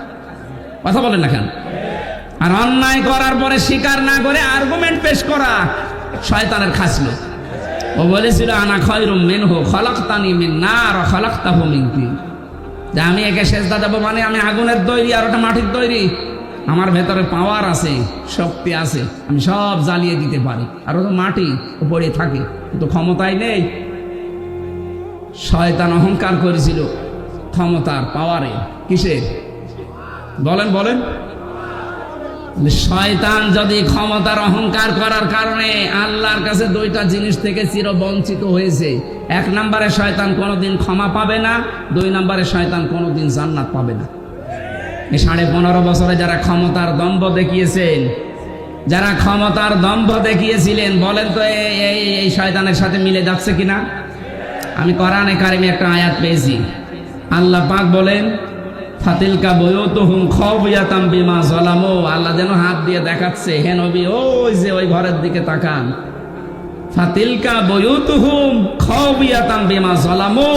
কথা বলেন না কেন? আর অন্যায় করার পরে স্বীকার না করে আর্গুমেন্ট পেশ করা শয়তানের খাসিয়ত। ও বলেছিল আনা খায়রুম মিনহু খালাকতানি মিন নার ওয়া খালাকতাহু মিন তিন, যে আমি একে সেজদা দেব মানে আমি আগুনের তৈরি আর ওটা মাটির তৈরি, আমার ভেতরে পাওয়ার আছে, শক্তি আছে, আমি সব জ্বালিয়ে দিতে পারি, আর ও তো মাটি পড়ে থাকে, তো ক্ষমতাই নেই। শয়তান অহংকার করেছিল ক্ষমতার, পাওয়ারে, কিসের? বলেন বলেন। শয়তান যদি ক্ষমতার অহংকার করার কারণে আল্লাহর কাছে 2টা জিনিস থেকে চিরবঞ্চিত হয়েছে, 1 নম্বরে শয়তান কোনোদিন ক্ষমা পাবে না, 2 নম্বরে শয়তান কোনোদিন জান্নাত পাবে না। এই 15.5 বছরে যারা ক্ষমতার দম্ভ দেখিয়েছেন, যারা ক্ষমতার দম্ভ দেখিয়েছিলেন, বলেন তো এই শয়তানের সাথে মিলে যাচ্ছে কিনা? আমি কোরআনে কারিমে একটা আয়াত পেয়েছি, আল্লাহ পাক বলেন ফাতিলকা বুয়ুতুহুম খাওফিয়াতাম বিমা যালামু, আল্লাহ যেন হাত দিয়ে দেখাচ্ছে, হে নবী ওই যে ওই ঘরের দিকে তাকান, ফাতিলকা বুয়ুতুহুম খাওবিয়াতাম বিমা যালামু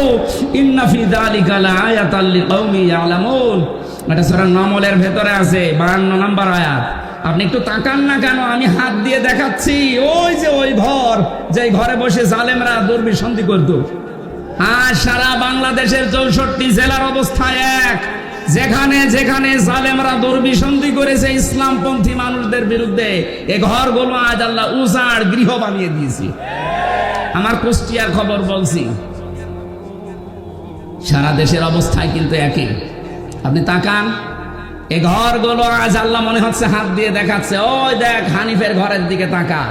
ইন্না ফি যালিকা লাআয়াতাল লিকাউমি ইয়ালামুন। এটা সূরা নমলের ভেতরে আছে 52 নম্বর আয়াত। আপনি একটু তাকান না কেন, আমি হাত দিয়ে দেখাচ্ছি। ওই যে ওই ঘর, যে ঘরে বসে জালেমরা দুর্বিসন্ধি করত। আর সারা বাংলাদেশের 64 জেলার অবস্থা এক। যেখানে যেখানে জালেমরা দুর্বিসন্ধি করেছে ইসলামপন্থী মানুষদের বিরুদ্ধে, এ ঘরগুলো আজ আল্লাহ উজাড় গৃহ বানিয়ে দিয়েছে। আমার কুষ্টিয়ার খবর বলছি, সারা দেশের অবস্থায় কিন্তু একই। আপনি তাকান, এ ঘরগুলো আজ আল্লাহ মনে হচ্ছে হাত দিয়ে দেখাচ্ছে। ওই দেখ হানিফের ঘরের দিকে তাকা,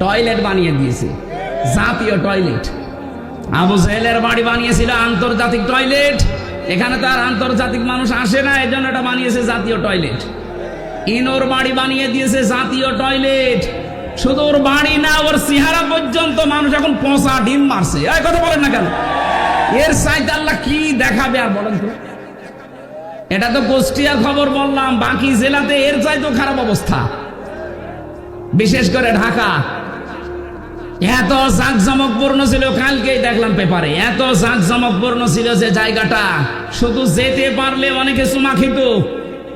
টয়লেট বানিয়ে দিয়েছে, জাতীয় টয়লেট। আবু জেহেলের বাড়ি বানিয়েছিল আন্তর্জাতিক টয়লেট। এখানে তো আর আন্তর্জাতিক মানুষ আসে না, এই জন্য এটা বানিয়েছে জাতীয় টয়লেট। ইনোর বাড়ি বানিয়ে দিয়েছে জাতীয় টয়লেট। শুধু ওর বাড়ি না, ওর চেহারা পর্যন্ত মানুষ এখন পচা ডিম মারছে। এই কথা বলেন না কেন? এর চাইতে আল্লাহ কি দেখাবে আর বলেন তো? এটা তো কুষ্টিয়ার খবর বললাম, বাকি জেলাতে এর চাইতেও খারাপ অবস্থা। বিশেষ করে ঢাকা এত জাঁকজমকপূর্ণ ছিল, কালকেই দেখলাম পেপারে, এত জাঁকজমকপূর্ণ ছিল যে জায়গাটা শুধু যেতে পারলে অনেকে চুমা খেত।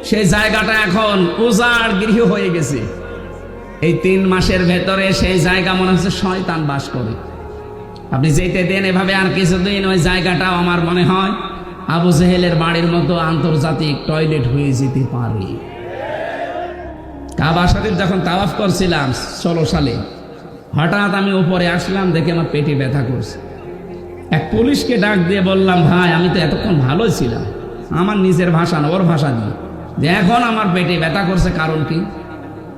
সেই জায়গাটা এখন উজাড় গৃহ হয়ে গেছে। এই 3 মাসের ভেতরে সেই জায়গা মনে হচ্ছে শয়তান বাস করে। আপনি যেতে দেন এভাবে, আর কিছুদিন ওই জায়গাটাও আমার মনে হয় আবু জেহেলের বাড়ির মতো আন্তর্জাতিক টয়লেট হয়ে যেতে পারে। কাবা শরীফ যখন তাওয়াফ করছিলাম 16 সালে, হঠাৎ আমি উপরে আসলাম, দেখে আমার পেটে ব্যথা করছে। এক পুলিশকে ডাক দিয়ে বললাম, ভাই আমি তো এতক্ষণ ভালোই ছিলাম, আমার নিজের ভাষা না ওর ভাষা দিয়ে, যে এখন আমার পেটে ব্যথা করছে, কারণ কি?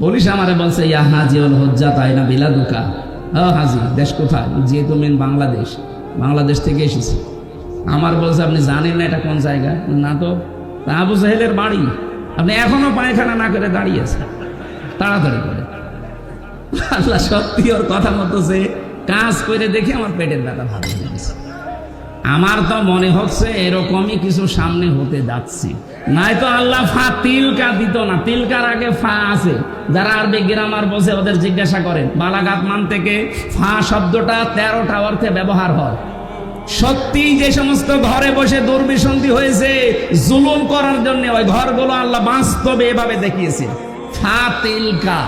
পুলিশ আমারে বলছে, ইয়া হাজি ওল হজ্জা তাই না বিলাদুকা। হাজি, দেশ কোথায়? যেহেতু মেন বাংলাদেশ, বাংলাদেশ থেকে এসেছি। আমার বলছে, আপনি জানেন না এটা কোন জায়গা? না তো। আবু জেহেলের বাড়ি, আপনি এখনো পায়খানা না করে দাঁড়িয়ে আছেন, তাড়াতাড়ি করে। আল্লাহ সত্যি ওর কথা মতো যে কাজ করে দেখে আমার পেটের ব্যথা ভালো হয়ে গেছে। আমার তো মনে হচ্ছে এরকমই কিছু সামনে হতে যাচ্ছে। নাই তো আল্লাহ ফা তিলকা দিত না। তিলকার আগে ফা আছে। যারা আরবি গ্রামার বোঝে ওদের জিজ্ঞাসা করেন, বালাগাত মান থেকে ফা শব্দটা 13টা অর্থে ব্যবহার হয়। সত্যি যে সমস্ত ঘরে বসে দুর্বিসন্ধি হয়েছে জুলুম করার জন্য, ওই ঘরগুলো আল্লাহ বাস্তবে এভাবে দেখিয়েছে। ফা তিলকা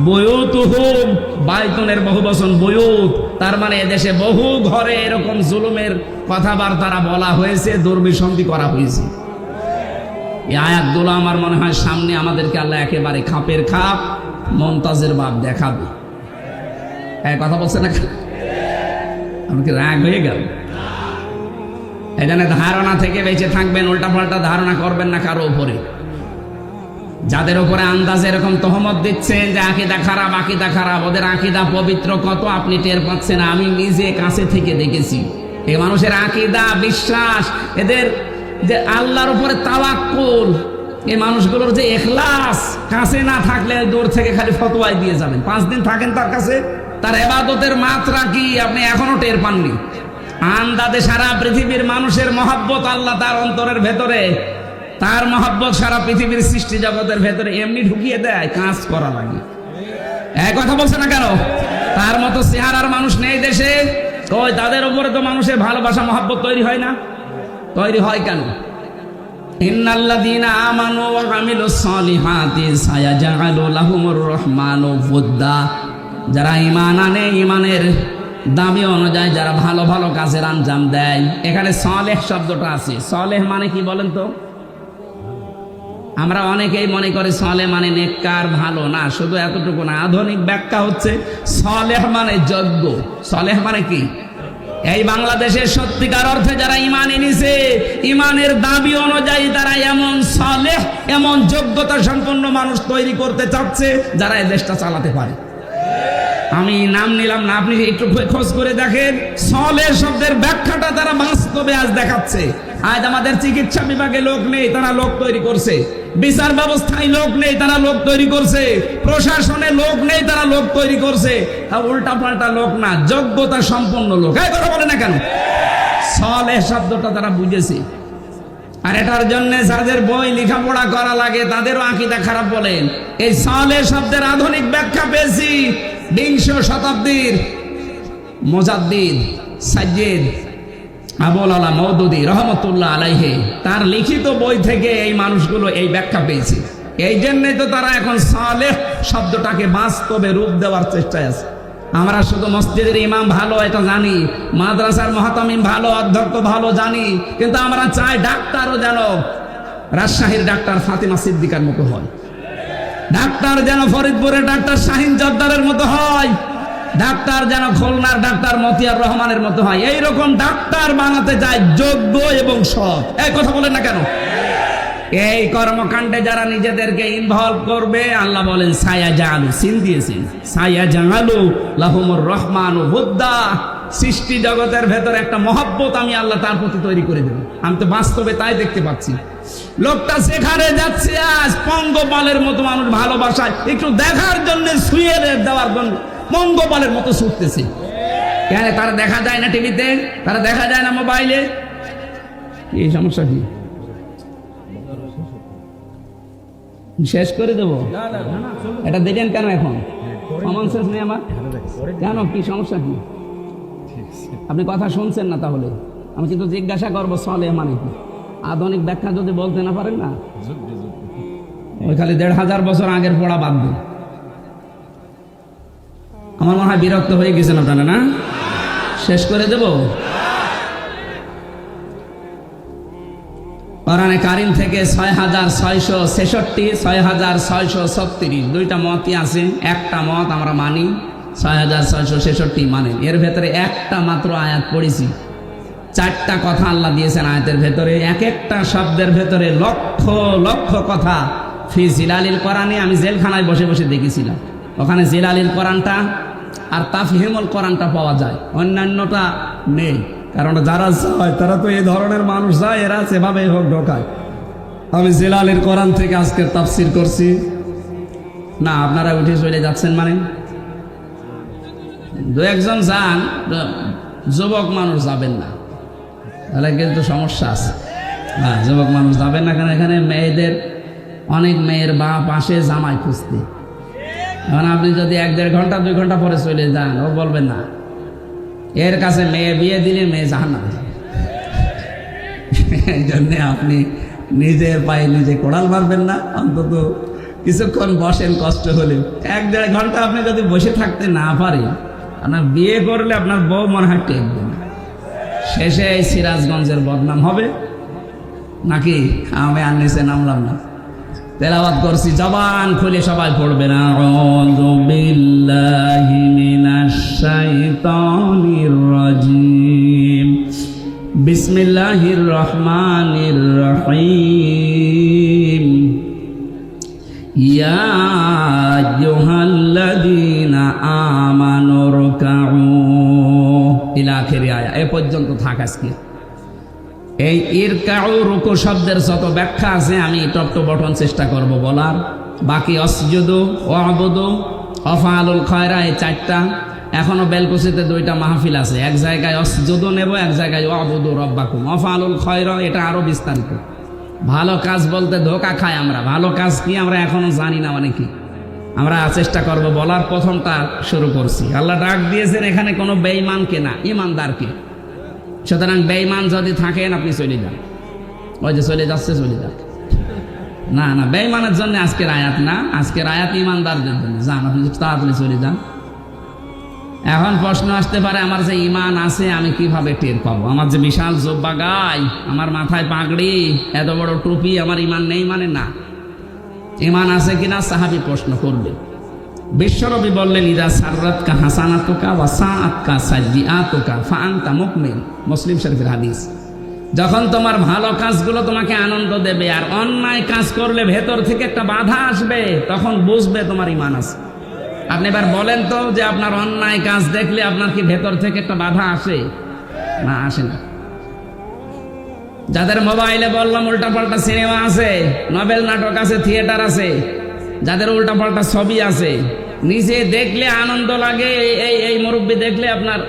বুয়ুতুহুম, বাইতুনের বহুবচন বুয়ুত, তার মানে এদেশে বহু ঘরে এরকম জুলুমের কথাবার্তা বলা হয়েছে, দুর্বিসন্ধি করা হয়েছে। এই আয়াতগুলো আমার মনে হয় সামনে আমাদেরকে আল্লাহ একেবারে খাপের খাপ মমতাজের বাপ দেখাবে। কথা বলছে না? আমাকে রাগ হয়ে গেল। এই জন্য ধারণা থেকে বেঁচে থাকবেন, উল্টাপাল্টা ধারণা করবেন না কারো উপরে। যাদের উপরে আন্দাজে এরকম তহমত দিচ্ছেন যে আকীদা খারাপ, আকীদা খারাপ, ওদের আকীদা পবিত্র কত আপনি টের পাচ্ছেন। আমি নিজে কাছে থেকে দেখেছি এই মানুষের আকীদা, বিশ্বাস, এদের যে আল্লাহর উপরে তাওয়াক্কুল, এই মানুষগুলোর যে ইখলাস, কাছে না থাকলে দূর থেকে খালি ফতোয়াই দিয়ে যাবেন। 5 দিন থাকেন তার কাছে, তার ইবাদতের মাত্রা কি আপনি এখনো টের পাননি। আন্দাজে সারা পৃথিবীর মানুষের মহব্বত আল্লাহ তার অন্তরের ভেতরে, তার মহব্বত সারা পৃথিবীর সৃষ্টি জগতের ভেতরে এমনি ঢুকিয়ে দেয়, কাজ করা লাগে। এক কথা বলছে না কেন? তার মতো চেহারার মানুষ নেই দেশে। কই তাদের উপরে তো মানুষের ভালোবাসা মহব্বত তৈরি হয় না? তৈরি হয় কেন? ইন্নাল্লাযীনা আমানু ওয়া আমিলুস সালিহাতি সায়াজআলু লাহুমুর রহমানু ওয়ুদ্দা। যারা ঈমান আনে, ঈমানের দাবি অনুযায়ী যারা ভালো ভালো কাজের আঞ্জাম দেয়, এখানে সালেহ শব্দটা আছে। সালেহ মানে কি বলেন তো? আমরা অনেকেই মনে করি সালেহ মানে নেককার, ভালো না। শুধু এতটুকু না, আধুনিক ব্যাখ্যা হচ্ছে সালেহ মানে যোগ্য। সালেহ মানে কি? এই বাংলাদেশের সত্যিকার অর্থে যারা ঈমান এনেছে, ঈমানের দাবি অনুযায়ী তারা এমন সালেহ, এমন যোগ্যতা সম্পন্ন মানুষ তৈরি করতে চাচ্ছে যারা এই দেশটা চালাতে পারে। আমি নাম নিলাম না, আপনি একটু খোঁজ করে দেখেন। সালেহ শব্দের ব্যাখ্যাটা তারা বাস্তবে আজ দেখাচ্ছে। আজ আমাদের চিকিৎসা বিভাগে লোক নেই, তারা লোক তৈরি করছে। বিচার ব্যবস্থায় লোক নেই, তারা লোক তৈরি করছে। প্রশাসনে লোক নেই, তারা লোক তৈরি করছে। উল্টা পাল্টা লোক না, যোগ্যতা সম্পন্ন লোক। এই কথা বলে না কেন? সালেহ শব্দটা তারা বুঝেছে। আর এটার জন্য যাদের বই লেখাপড়া করা লাগে তাদেরও আকীদা খারাপ বলেন। এই সালেহ শব্দের আধুনিক ব্যাখ্যা পেয়েছি, বিংশ শতাব্দীর মুজাদ্দিদ সাজ্জেদ আবুল আলা মওদুদী রহমতুল্লাহ আলাইহি তার লিখিত বই থেকে এই মানুষগুলো এই ব্যাখ্যা পেয়েছে। এই জন্যই তো তারা এখন সালেহ শব্দটাকে বাস্তবে রূপ দেওয়ার চেষ্টায় আছে। আমরা শুধু মসজিদের ইমাম ভালো এটা জানি, মাদ্রাসার মুহতামিম ভালো, অধ্যক্ষ ভালো জানি, কিন্তু আমরা চাই ডাক্তারও যেন রাজশাহীর ডাক্তার ফাতিমা সিদ্দিকার মতো হয়, ডাক্তার যেন ফরিদপুরের ডাক্তার শাহিন জর্দারের মতো হয়, ডাক্তার যেন খুলনার ডাক্তার মতিয়ার রহমানের মতো হয়। এইরকম ডাক্তার বানাতে চায় যোগ্য এবং সৎ। এই কথা বলেন না কেন? এই কর্মকাণ্ডে যারা নিজেদেরকে ইনভলভ করবে, আল্লাহ বলেন সায়া জালু, সিন দিয়েছেন, সায়া জালু লাহুমুর রহমানু হুদ্দা, সৃষ্টি জগতের ভেতর একটা মহব্বত আমি আল্লাহ তার প্রতি তৈরি করে দেব। আমি তো বাস্তবে তাই দেখতে পাচ্ছি। লোকটা সেখানে যাচ্ছে আজ পঙ্গপালের মতো মানুষ ভালোবাসায় একটু দেখার জন্য শুয়ে দেওয়ার জন্য পঙ্গপালের মতো ছুটতেছে। কেন তারা দেখা যায় না টিভিতে, তারা দেখা যায় না মোবাইলে? এই সমস্যা কি? শেষ করে দেবো? এটা দেখেন কেন এখন? কমন সেন্স নেই আমার? কেন, কি সমস্যা কি? আপনি কথা শুনছেন না তাহলে? আমি কিন্তু জিজ্ঞাসা করবো সলে মানে কি? আধুনিক ব্যাখ্যা যদি বলতে না পারেন না, ওই খালি 1500 বছর আগের পড়া বাদ দিন। আমার মনে হয় বিরক্ত হয়ে গেছেন আপনারা, না? শেষ করে দেব? কোরআনে কারিম থেকে 6666, 6636, দুইটা মতই আছে। একটা মত আমরা মানি, 6666 মানেন। এর ভেতরে একটা মাত্র আয়াত পড়েছি, 4টা কথা আল্লাহ দিয়েছেন আয়াতের ভেতরে। এক একটা শব্দের ভেতরে লক্ষ লক্ষ কথা। ফি জিলালিল কোরআনে আমি জেলখানায় বসে বসে দেখেছিলাম, ওখানে জিলালিল কোরআনটা আর তাফহিমুল কোরআনটা পাওয়া যায়, অন্যান্যটা নেই। কারণ যারা যায় তারা তো এই ধরনের মানুষ যায়, এরা সেভাবে হোক ঢোকায়। আমি জিলালিল কোরআন থেকে আজকে তাফসির করছি না, আপনারা উঠে চলে যাচ্ছেন মানে? 2-1 যান, যুবক মানুষ যাবেন না, তাহলে কিন্তু সমস্যা আছে। হ্যাঁ, যুবক মানুষ যাবেন না, কারণ এখানে মেয়েদের অনেক মেয়ের বাপ আসে জামাই খুঁজতে। এখন আপনি যদি 1-1.5 ঘন্টা 2 ঘন্টা পরে চলে যান, ও বলবেন না এর কাছে মেয়ে বিয়ে দিলে মেয়ে জাহান্নামে যাবে। এই জন্যে আপনি নিজের পায়ে নিজে কোড়াল মারবেন না, অন্তত কিছুক্ষণ বসেন, কষ্ট হলে। 1-1.5 ঘন্টা আপনি যদি বসে থাকতে না পারেন, আপনার বিয়ে করলে আপনার বউ মনে হয় টেকবে না, শেষে এই সিরাজগঞ্জের বদনাম হবে। নাকি? আমি আর নিচে নামলাম না, তেলাওয়াত করছি, জবান খুলে সবাই পড়বে না। আউযু বিল্লাহি মিনাশ শাইতানির রাজিম, বিসমিল্লাহির রহমানির রহিম, ইয়া আইয়ুহাল্লাযীনা আমানু রুকউ ইলা আখির আয়া। এ পর্যন্ত থাক আজকে। এই ইরকাউ রুকু শব্দের যত ব্যাখ্যা আছে আমি টপ টু বটন চেষ্টা করব বলার। বাকি অসজুদু, ওয়াবুদু, অফআলুল খয়রা, এই 4টা। এখনো বেলকুচিতে 2টা মাহফিল আছে, এক জায়গায় অসজুদু নেব, এক জায়গায় ওয়াবুদু রব্বাকুম। অফআলুল খয়রা এটা আরো বিস্তারিত। ভালো কাজ বলতে ধোকা খাই আমরা, ভালো কাজ কি আমরা এখনো জানি না মানে কি। আমরা চেষ্টা করব বলার। প্রথমটা শুরু করছি। আল্লাহ ডাক দিয়েছেন এখানে কোনো বেঈমানকে না, ইমানদারকে। সুতরাং বেঈমান যদি থাকেন আপনি চলে যান, ওই যে চলে যাচ্ছে চলে যান। না না, বেঈমানের জন্য আজকের আয়াত না, আজকের আয়াত ইমানদারদের জন্য। যান, আপনি তাড়াতাড়ি চলে যান। এখন প্রশ্ন আসতে পারে, আমার যে ইমান আছে আমি কিভাবে টের পাবো? আমার যে বিশাল জোব্বা গাই, আমার মাথায় পাগড়ি, এত বড় টুপি, আমার ইমান নেই মানে? না, ইমান আছে কিনা সাহাবী প্রশ্ন করবে। বিশ্বনবী বললেন, ইদা সাররাতকা হাসানাতুকা ওয়া সাআতকা সাইয়্যাতুকা ফাআনতা মুমিন। মুসলিম শরীফের হাদিস। যখন তোমার ভালো কাজগুলো তোমাকে আনন্দ দেবে আর অন্যায় কাজ করলে ভেতর থেকে একটা বাধা আসবে, তখন বুঝবে তোমার ইমান আছে। আপনি এবার বলেন তো যে আপনার অন্যায় কাজ দেখলে আপনার কি ভেতর থেকে একটা বাধা আসে? না, আসে না। যাদের মোবাইলে বললাম উল্টাপাল্টা সিনেমা আছে, নভেল নাটক আছে, থিয়েটার আছে, যাদের উল্টাপাল্টা ছবি আছে, নিজে দেখলে আনন্দ লাগে, এই মুরব্বী দেখলে আপনার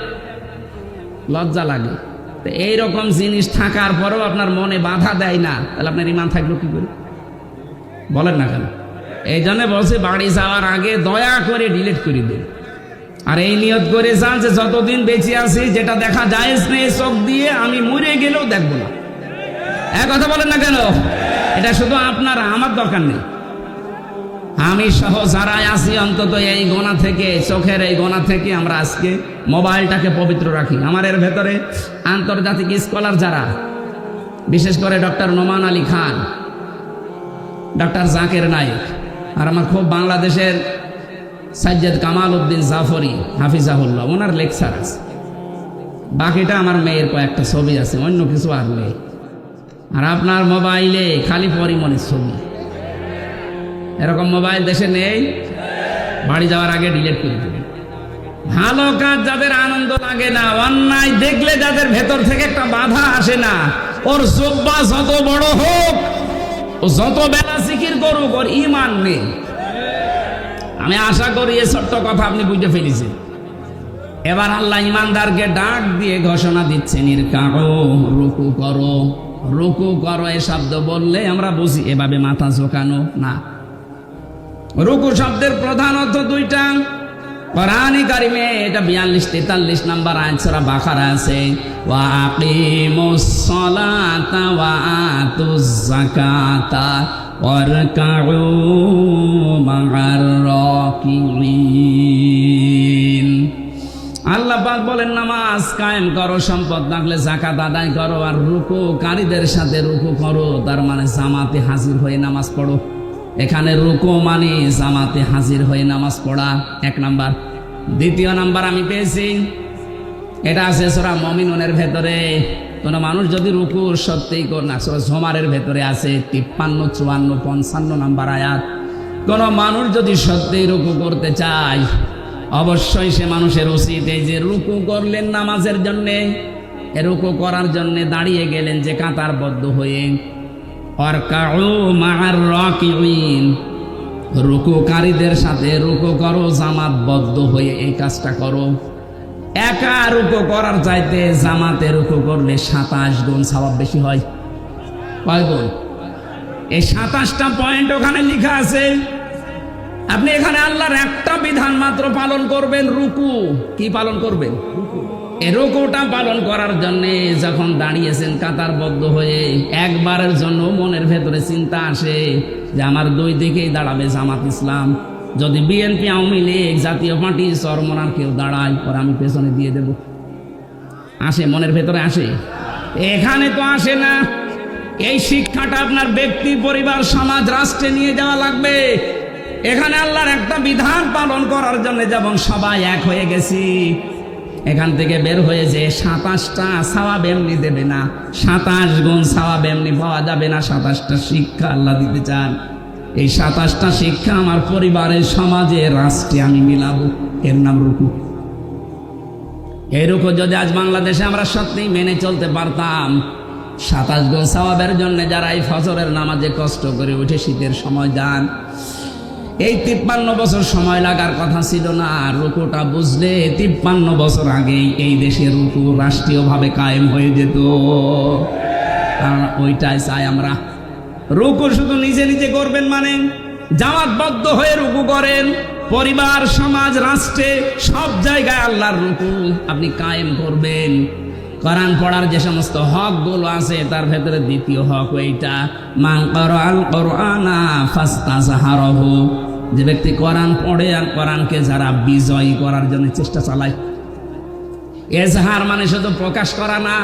লজ্জা লাগে, তো এইরকম জিনিস থাকার পরেও আপনার মনে বাধা দেয় না, তাহলে আপনার ইমান থাকলো কি করে? বলেন না কেন? এই জন্য বলছি বাড়ি যাওয়ার আগে দয়া করে ডিলিট করে দিন। আর এই নিয়ত করে যান যে যতদিন বেঁচে আছি যেটা দেখা যায় নেই চোখ দিয়ে, আমি মরে গেলেও দেখবো না। এক কথা বলেন না কেন? এটা শুধু আপনারা, আমার দরকার নেই। আমি সহ যারাই আছি অন্তত এই গোনা থেকে, চোখের এই গোনা থেকে আমরা আজকে মোবাইলটাকে পবিত্র রাখি। আমার এর ভেতরে আন্তর্জাতিক স্কলার যারা, বিশেষ করে ডক্টর নোমান আলী খান, ডক্টর জাকির নায়েক, আর আমার খুব বাংলাদেশের সাজ্জাদ কামাল উদ্দিন জাফরি হাফিজাহুল্লাহ, ওনার লেকচার আছে। বাকিটা আমার মেয়ের কয়েকটা ছবি আছে, অন্য কিছু আর নেই। আর আপনার মোবাইলে খালি পরিমণের ছবি। এরকম মোবাইল দেশে নেই, বাড়ি যাওয়ার আগে ডিলিট করে দেবেন। ভালো কাজ যাদের আনন্দ লাগে না, অন্যায় দেখলে যাদের ভেতর থেকে একটা বাধা আসে না, ওর জব্বা যত বড় হোক, ও যত বেলা জিকির করুক, ওর ঈমান নেই। আমি আশা করি এই ছোট্ট কথা আপনি বুঝতে ফেলেছেন। এবার আল্লাহ ইমানদারকে ডাক দিয়ে ঘোষণা দিচ্ছেন, ইরকাউ, রুকু করো। রুকু করো এ শব্দ বললে আমরা বুঝি এভাবে মাথা ঝোঁকানো না। রুকু শব্দের প্রধান অর্থ দুইটা। কোরআনে কারিমে এটা 42-43 নম্বর আয়াত সূরা বাকারা আছে, ওয়া আকিমুস সালাতা ওয়া আতুজ যাকাতা ওয়ারকাউ মা'আর রাকিঈন। আল্লাহ পাক বলেন নামাজ কায়েম করো, সম্পদ থাকলে যাকাত আদায় করো, আর রুকুকারীদের সাথে রুকু করো। তার মানে জামাতে হাজির হয়ে নামাজ পড়ো। এখানে রুকু মানে জামাতে হাজির হয়ে নামাজ পড়া, এক নাম্বার। দ্বিতীয় নাম্বার আমি পেয়েছি, এটা আছে সূরা মুমিনুনের ভেতরে। কোন মানুষ যদি রুকু সত্যিই করে না, সূরা জুমারের ভেতরে আছে 53, 54, 55 নাম্বার আয়াত। কোন মানুষ যদি সত্যিই রুকু করতে চায়, অবশ্যই সে মানুষের উচিত এই যে রুকু করলেন নামাজের জন্যে, রুকু করার জন্যে দাঁড়িয়ে গেলেন যে কাতারবদ্ধ হয়ে, ওয়ারকাউ মা'আর রাকিঈন, রুকুকারীদের সাথে রুকু করো, জামাতবদ্ধ হয়ে এই কাজটা করো। একা রুকু করার চাইতে জামাতে রুকু করলে 27 গুণ সওয়াব বেশি হয়। কয় গুণ? এই 27টা পয়েন্ট ওখানে লেখা আছে। আপনি এখানে আল্লাহর একটা বিধান মাত্র পালন করবেন, রুকু। কি পালন করবেন? এই রুকুটা পালন করার জন্য যখন দাঁড়িয়েছেন কাতারবদ্ধ হয়ে, একবারের জন্য মনের ভেতরে চিন্তা আসে যে আমার দুই দিকেই দাঁড়াবে জামাত ইসলাম। যদি বিএনপি, আওয়ামী লীগ, জাতীয় পার্টি, চরমনার কেউ দাঁড়ায়, পরে আমি পেছনে দিয়ে দেব। আসে মনের ভেতরে আসে? এখানে তো আসে না। এই শিক্ষাটা আপনার ব্যক্তি, পরিবার, সমাজ, রাষ্ট্রে নিয়ে যাওয়া লাগবে। এখানে আল্লাহর একটা বিধান পালন করার জন্য যেমন সবাই এক হয়ে গেছি, এখান থেকে বের হয়ে যে 27টা সওয়াব এমনি দেবে না, 27 গুণ সওয়াব এমনি পাওয়া যাবে না। 27টা শিক্ষা আল্লাহ দিতে চান। এই 27টা শিক্ষা আমার পরিবারের, সমাজে, রাষ্ট্রে আমি মিলাবো। এর নাম রুকু। এই রুকু যদি আজ বাংলাদেশে আমরা সত্যিই মেনে চলতে পারতাম, 27 গুণ সওয়াবের জন্য যারা এই ফজরের নামাজে কষ্ট করে উঠে শীতের সময় যান, এই 53 বছর সময় লাগার কথা ছিল না। রুকুটা বুঝলে 53 বছর আগেই এই দেশে রুকু রাষ্ট্রীয়ভাবে কায়েম হয়ে যেত। কারণ ওইটাই চাই আমরা। রুকু শুধু নিজে নিজে করবেন মানে, জামাতবদ্ধ হয়ে রুকু করেন। পরিবার, সমাজ, রাষ্ট্রে, সব জায়গায় আল্লাহর রুকু আপনি কায়েম করবেন। কোরআন পড়ার যে সমস্ত হকগুলো আছে তার ভেতরে দ্বিতীয় হক এইটা, মান ক্বারাআল কুরআনা ফাস্তাযহারাহু, যে ব্যক্তি কোরআন পড়ে আর কোরআনকে যারা বিজয়ী করার জন্য চেষ্টা চালায়। এজহার মানে শুধু প্রকাশ করা না,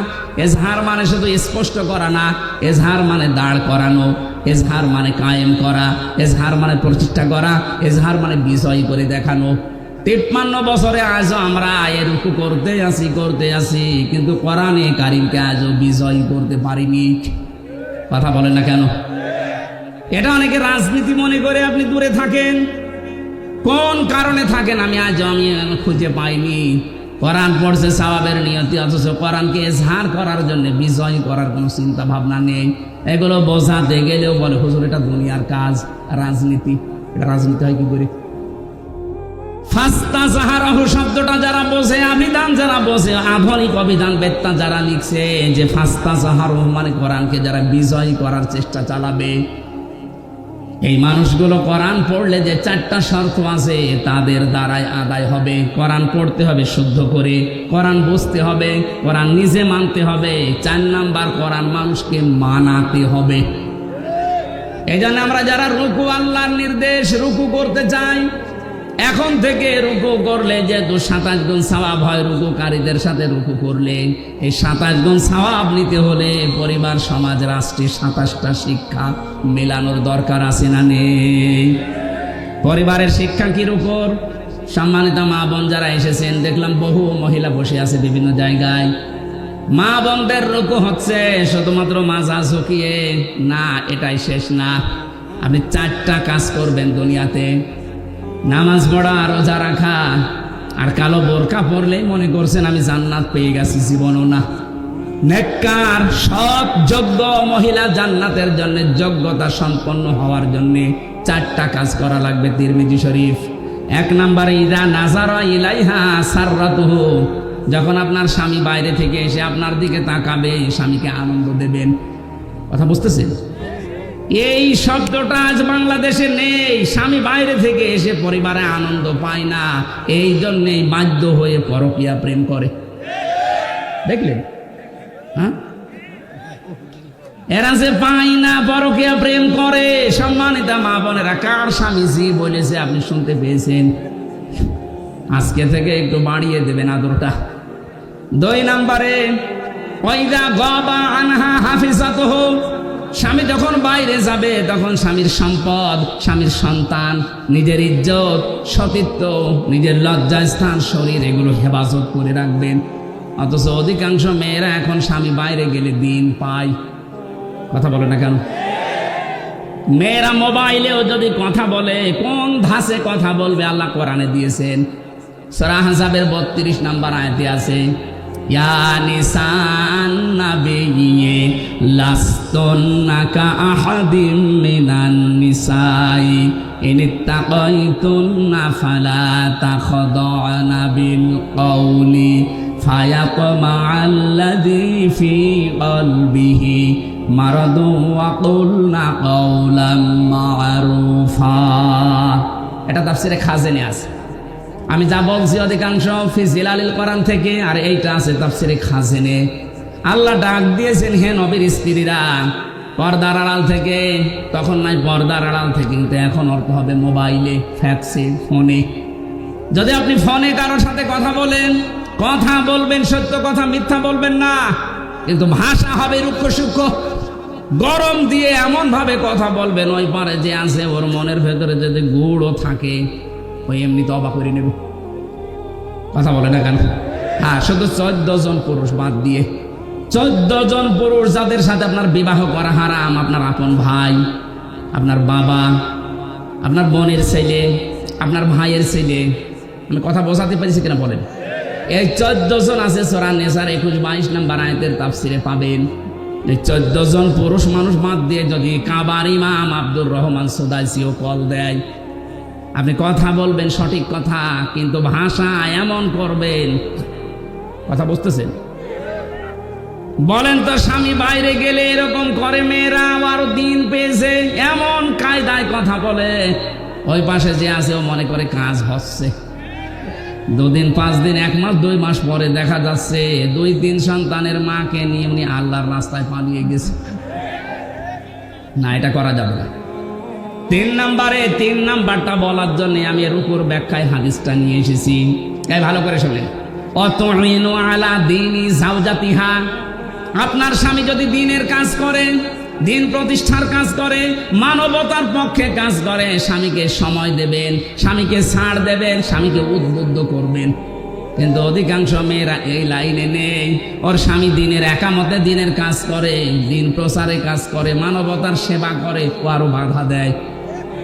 এজহার মানে শুধু স্পষ্ট করা না, এজহার মানে দাঁড় করানো, এজহার মানে কায়েম করা, এজহার মানে প্রতিষ্ঠা করা, এজহার মানে বিজয়ী করে দেখানো। 53 বছরে আজও আমরা রুকু করতে আসি, কিন্তু কোরআনে কারিমকে আজও বিজয়ী করতে পারিনি। কথা বলেন না কেন? এটা অনেকে রাজনীতি মনে করে আপনি দূরে থাকেন। কোন কারণে থাকেন আমি খুঁজে পাইনি। কোরআন পড়ছে সওয়াবের নিয়তি, অথচ কোরআনকে এজহার করার জন্য, বিজয় করার কোনো চিন্তা ভাবনা নেই। এগুলো বোঝাতে গেলেও বলে হুজুর এটা দুনিয়ার কাজ, রাজনীতি। এটা রাজনীতি হয় কি করে? ফাস্তাযহারাহু শব্দটা যারা বোঝে, অভিধান যারা বোঝে, আধুনিক অভিধান বেত্তা যারা লিখছে যে ফাস্তাযহারাহু মানে কোরআনকে যারা বিজয় করার চেষ্টা চালাবে, এই মানুষগুলো কোরআন পড়লে যে 4টা শর্ত আছে তাদের দ্বারাই আদায় হবে। কোরআন পড়তে হবে শুদ্ধ করে, কোরআন বুঝতে হবে, কোরআন নিজে মানতে হবে। 4 নাম্বার, কোরআন মানুষকে মানাতে হবে। এই জন্য আমরা যারা রুকু, আল্লাহর নির্দেশ, রুকু করতে চাই, এখন থেকে রুকু করলে যেহেতু 27 গুণ সওয়াব হয় রুকুকারীদের সাথে রুকু করলে, এই 27 গুণ সওয়াব নিতে হলে পরিবার, সমাজ, রাষ্ট্রে 27টা শিক্ষা মেলানোর দরকার আছে না নেই? পরিবারের শিক্ষা কির উপর? সম্মানিত মা বোন যারা এসেছেন, দেখলাম বহু মহিলা বসে আছে বিভিন্ন জায়গায়। মা বোনদের রুকু হচ্ছে শুধুমাত্র মাজা ঝুঁকিয়ে না, এটাই শেষ না। আপনি 4টা কাজ করবেন দুনিয়াতে: নামাজ পড়া, রোজা রাখা, আর কালো বোরকা পরলেই মনে করছেন আমি জান্নাত পেয়ে গেছি। জীবনও না। নেককার সৎ যোগ্য মহিলা জান্নাতের জন্য যোগ্যতা সম্পন্ন হওয়ার জন্য 4টা কাজ করা লাগবে। তিরমিজি শরীফ। 1 নম্বরে, ইদা নাজারা ইলাইহা সাররাতুহু, যখন আপনার স্বামী বাইরে থেকে এসে আপনার দিকে তাকাবে, স্বামীকে আনন্দ দেবেন। কথা বুঝতেছেন? এই শব্দটা আজ বাংলাদেশে নেই। স্বামী বাইরে থেকে এসে পরিবারে আনন্দ পায় না, এই জন্যেই বাধ্য হয়ে পরকীয়া প্রেম করে। দেখলেন? হ্যাঁ, এরা যে পায় না পরকীয়া প্রেম করে। সম্মানিতা মা বোনেরা, কার স্বামী জি বলেছে আপনি শুনতে পেয়েছেন? আজকে থেকে একটু বাড়িয়ে দেবেন আদরটা। 2 নম্বরে, ওয়াইদা গাবা আনহা হাফিজাতুহু, স্বামী যখন বাইরে যাবে তখন স্বামীর সম্পদ, স্বামীর সন্তান, নিজের ইজ্জত, সতীত্ব, নিজের লজ্জাস্থান, শরীর, এগুলো হেফাজত করে রাখবেন। অথচ অধিকাংশ মেয়েরা এখন স্বামী বাইরে গেলে দিন পায়। কথা বলে না কেন? মেয়েরা মোবাইলেও যদি কথা বলে, কোন ধাসে কথা বলবে আল্লাহ কোরআনে দিয়েছেন। সূরা আহজাবের 32 নম্বর আয়াতে আছে, ইয়া নিসান নাবিয়্যি লাস্তুন্না কাআহাদিম মিনান নিসাই ইনিত্তাকাইতুন্না ফালা তাখদা'না বিল কওলি ফায়াতমা'আল্লাযী ফী কলবিহি মারাদুন ওয়া কুলনা কাওলাম মা'রুফা। এটা তাফসীরে খাজেনে আছে। আমি যা বলছি অধিকাংশ ফি জিলালিল কোরআন থেকে, আর এইটা আছে তাফসীরে খাজেনে। আল্লাহ ডাক দিয়েছেন, হে নবীর স্ত্রীরা, পর্দার আড়াল থেকে। তখন নাই পর্দার আড়াল থেকে, কিন্তু এখন অর্থ হবে মোবাইলে, ফ্যাক্সে, ফোনে। যদি আপনি ফোনে কারোর সাথে কথা বলেন, কথা বলবেন সত্য কথা, মিথ্যা বলবেন না, কিন্তু ভাষা হবে রুক্ষ সূক্ষ্ম। গরম দিয়ে এমন ভাবে কথা বলবেন, ওই পারে যে আছে ওর মনের ভেতরে যদি গুড়ও থাকে, ওই এমনি তো অবাক করে নেব। কথা বলে না কেন? হ্যাঁ, শুধু 14 জন পুরুষ বাদ দিয়ে, 14 জন পুরুষ যাদের সাথে আপনার বিবাহ করা হারাম, আপনার আপন ভাই, আপনার বাবা, আপনার বোনের ছেলে, আপনার ভাইয়ের ছেলে। আমি কথা বোঝাতে পারছি কিনা বলেন? এই 14 জন আছে সূরা নিসার 21-22 নম্বর আয়াতের তাফসীরে পাবেন। এই 14 জন পুরুষ মানুষ বাদ দিয়ে যদি কাবার ইমাম আব্দুর রহমান সুদাইসিও কল দেয়, আপনি কথা বলবেন সঠিক কথা, কিন্তু ভাষা এমন করবেন। কথা বুঝতেছেন? বলেন তো, স্বামী বাইরে গেলে এরকম করে মেয়েরা, আবার দিন পেয়েছে, এমন কায়দায় কথা বলে, ওই পাশে যে আছে ও মনে করে কাজ হচ্ছে। 2 দিন, 5 দিন, 1 মাস, 2 মাস পরে দেখা যাচ্ছে 2-3 সন্তানের মাকে নিয়ে উনি আল্লাহর রাস্তায় পালিয়ে গেছে। না, এটা করা যাবে না। 3 নম্বরে, 3 নাম্বারটা বলার জন্য আমি এর উপর ব্যাখ্যায় হাদিসটা নিয়ে এসেছি। এই ভালো করে শোনেন। অতুইনু আলা দীনি যাওজাতিহা, আপনার স্বামী যদি দ্বীনের কাজ করে, দিন প্রতিষ্ঠার কাজ করে, মানবতার পক্ষে কাজ করে, স্বামীকে সময় দেবেন, স্বামীকে ছাড় দেবেন, স্বামীকে উদ্বুদ্ধ করবেন। কিন্তু অধিকাংশ মেয়েরা এই লাইনে নেই। ওর স্বামী দিনের একামতে দিনের কাজ করে, দিন প্রচারে কাজ করে, মানবতার সেবা করে, ও আরো বাধা দেয়।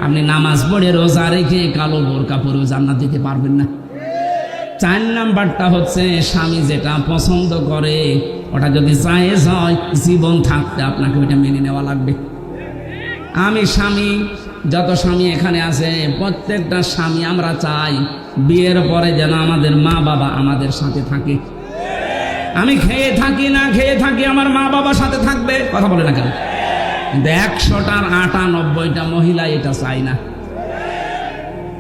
আপনি নামাজ পড়ে রোজা রেখে কালো বোরকা পরে জান্নাত দিতে পারবেন না। 4 নাম্বারটা হচ্ছে, স্বামী যেটা পছন্দ করে ওটা যদি জায়েজ হয়, জীবন থাকতে আপনাকে ওইটা মেনে নেওয়া লাগবে। আমি স্বামী, যত স্বামী এখানে আছে, প্রত্যেকটা স্বামী আমরা চাই বিয়ের পরে যেন আমাদের মা বাবা আমাদের সাথে থাকে। আমি খেয়ে থাকি না খেয়ে থাকি, আমার মা বাবার সাথে থাকবে। কথা বলে না কেন? কিন্তু 100টার 98টা মহিলা এটা চায় না।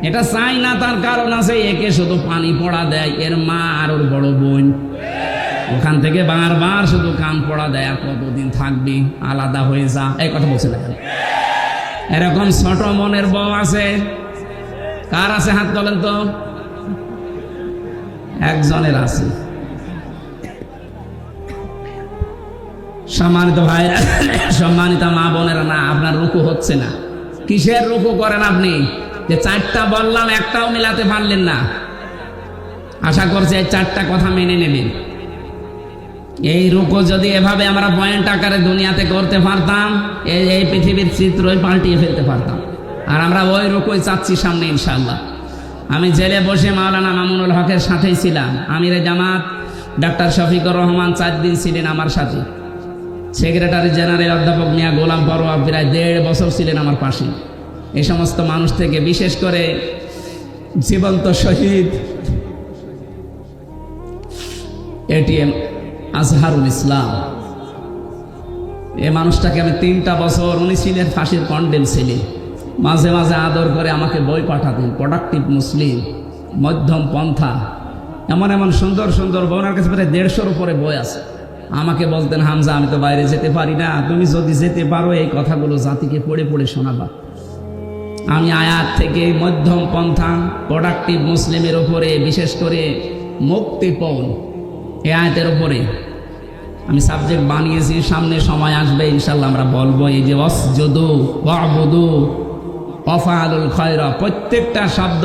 এটা চাই না তার কারণ আছে, একে শুধু পানি পড়া দেয় এর মা আর ওর বড় বোন, ওখান থেকে বারবার শুধু কান পড়া দেয়, আর কতদিন থাকবি, আলাদা হয়ে যা, এই কথা বলছে না। এরকম ছোট মনের বউ আছে? কার আছে হাত তোলেন তো? একজনের আছে। সম্মানিত ভাইরা, সম্মানিত মা বোনেরা, না আপনার রুকু হচ্ছে না। কিসের রুকু করেন আপনি? যে 4টা বললাম একটাও মেলাতে পারলেন না। আশা করছি এই 4টা কথা মেনে নেবেন। এই রুকু যদি এভাবে আমরা পয়েন্ট আকারে দুনিয়াতে করতে পারতাম, এই পৃথিবীর চিত্রই পাল্টিয়ে ফেলতে পারতাম। আর আমরা ওই রুকুই চাচ্ছি সামনে ইনশাআল্লাহ। আমি জেলে বসে মাওলানা মামুনুল হকের সাথেই ছিলাম। আমিরে জামাত ডাক্তার শফিকুর রহমান 4 দিন ছিলেন আমার সাথে। সেক্রেটারি জেনারেল অধ্যাপক মিয়া গোলাম পরোয়া প্রায় 1.5 বছর ছিলেন আমার পাশে। এই সমস্ত মানুষ থেকে বিশেষ করে জীবন্ত শহীদ এটিএম আজহারুল ইসলাম, এই মানুষটাকে আমি 3টা বছর, উনি ছিলেন ফাঁসির কন্ডেম ছেলে, মাঝে মাঝে আদর করে আমাকে বই পাঠাতেন, প্রোডাক্টিভ মুসলিম, মধ্যম পন্থা, এমন এমন সুন্দর সুন্দর বই, ওনার কাছে প্রায় 150-র উপরে বই আছে। আমাকে বলতেন, হামজা আমি তো বাইরে যেতে পারি না, তুমি যদি যেতে পারো এই কথাগুলো জাতিকে পড়ে পড়ে শোনাবা। আমি আয়াত থেকে মধ্যম পন্থা, প্রোডাক্টিভ মুসলিমের উপরে, বিশেষ করে মুক্তিপণ এই আয়াতের উপরে আমি সাবজেক্ট বানিয়েছি। সামনে সময় আসবে ইনশাল্লাহ আমরা বলবো। এই যে ওয়াসজুদু ওয়াবুদু ওয়াফআলুল খায়রা, প্রত্যেকটা শব্দ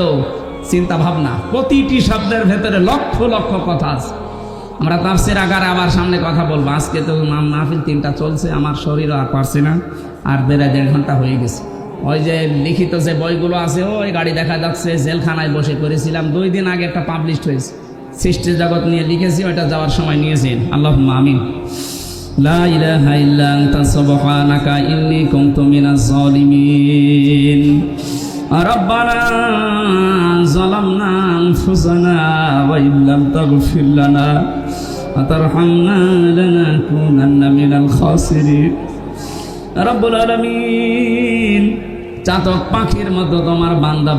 চিন্তা ভাবনা, প্রতিটি শব্দের ভেতরে লক্ষ লক্ষ কথা আছে। আমরা তাফসীর আকারে আবার সামনে কথা বলবো। আজকে তো মাহফিল 3টা চলছে, আমার শরীরও আর পারছে না, আর 1.5 ঘন্টা হয়ে গেছে। ওই যে লিখিত যে বইগুলো আছে, ওই গাড়ি দেখা যাচ্ছে, জেলখানায় বসে করেছিলাম 2 দিন আগে, একটা পাবলিশড হয়েছে, সৃষ্টি জগৎ নিয়ে লিখেছি, ওইটা যাওয়ার সময় নিয়েছেন। আল্লাহুম্মা আমিন। লা ইলাহা ইল্লা আনতা সুবহানাকা ইন্নী কুনতু মিনাজ জালিমিন। রব্বানা যালামনা আনফুসানা ওয়া ইল্লাম তাগফির লানা ওয়া তারহামনা লানাকুনান্না মিনাল খাসিরিন। রব্বুল আলামিন, চাতক পাখির মতো তোমার বান্দা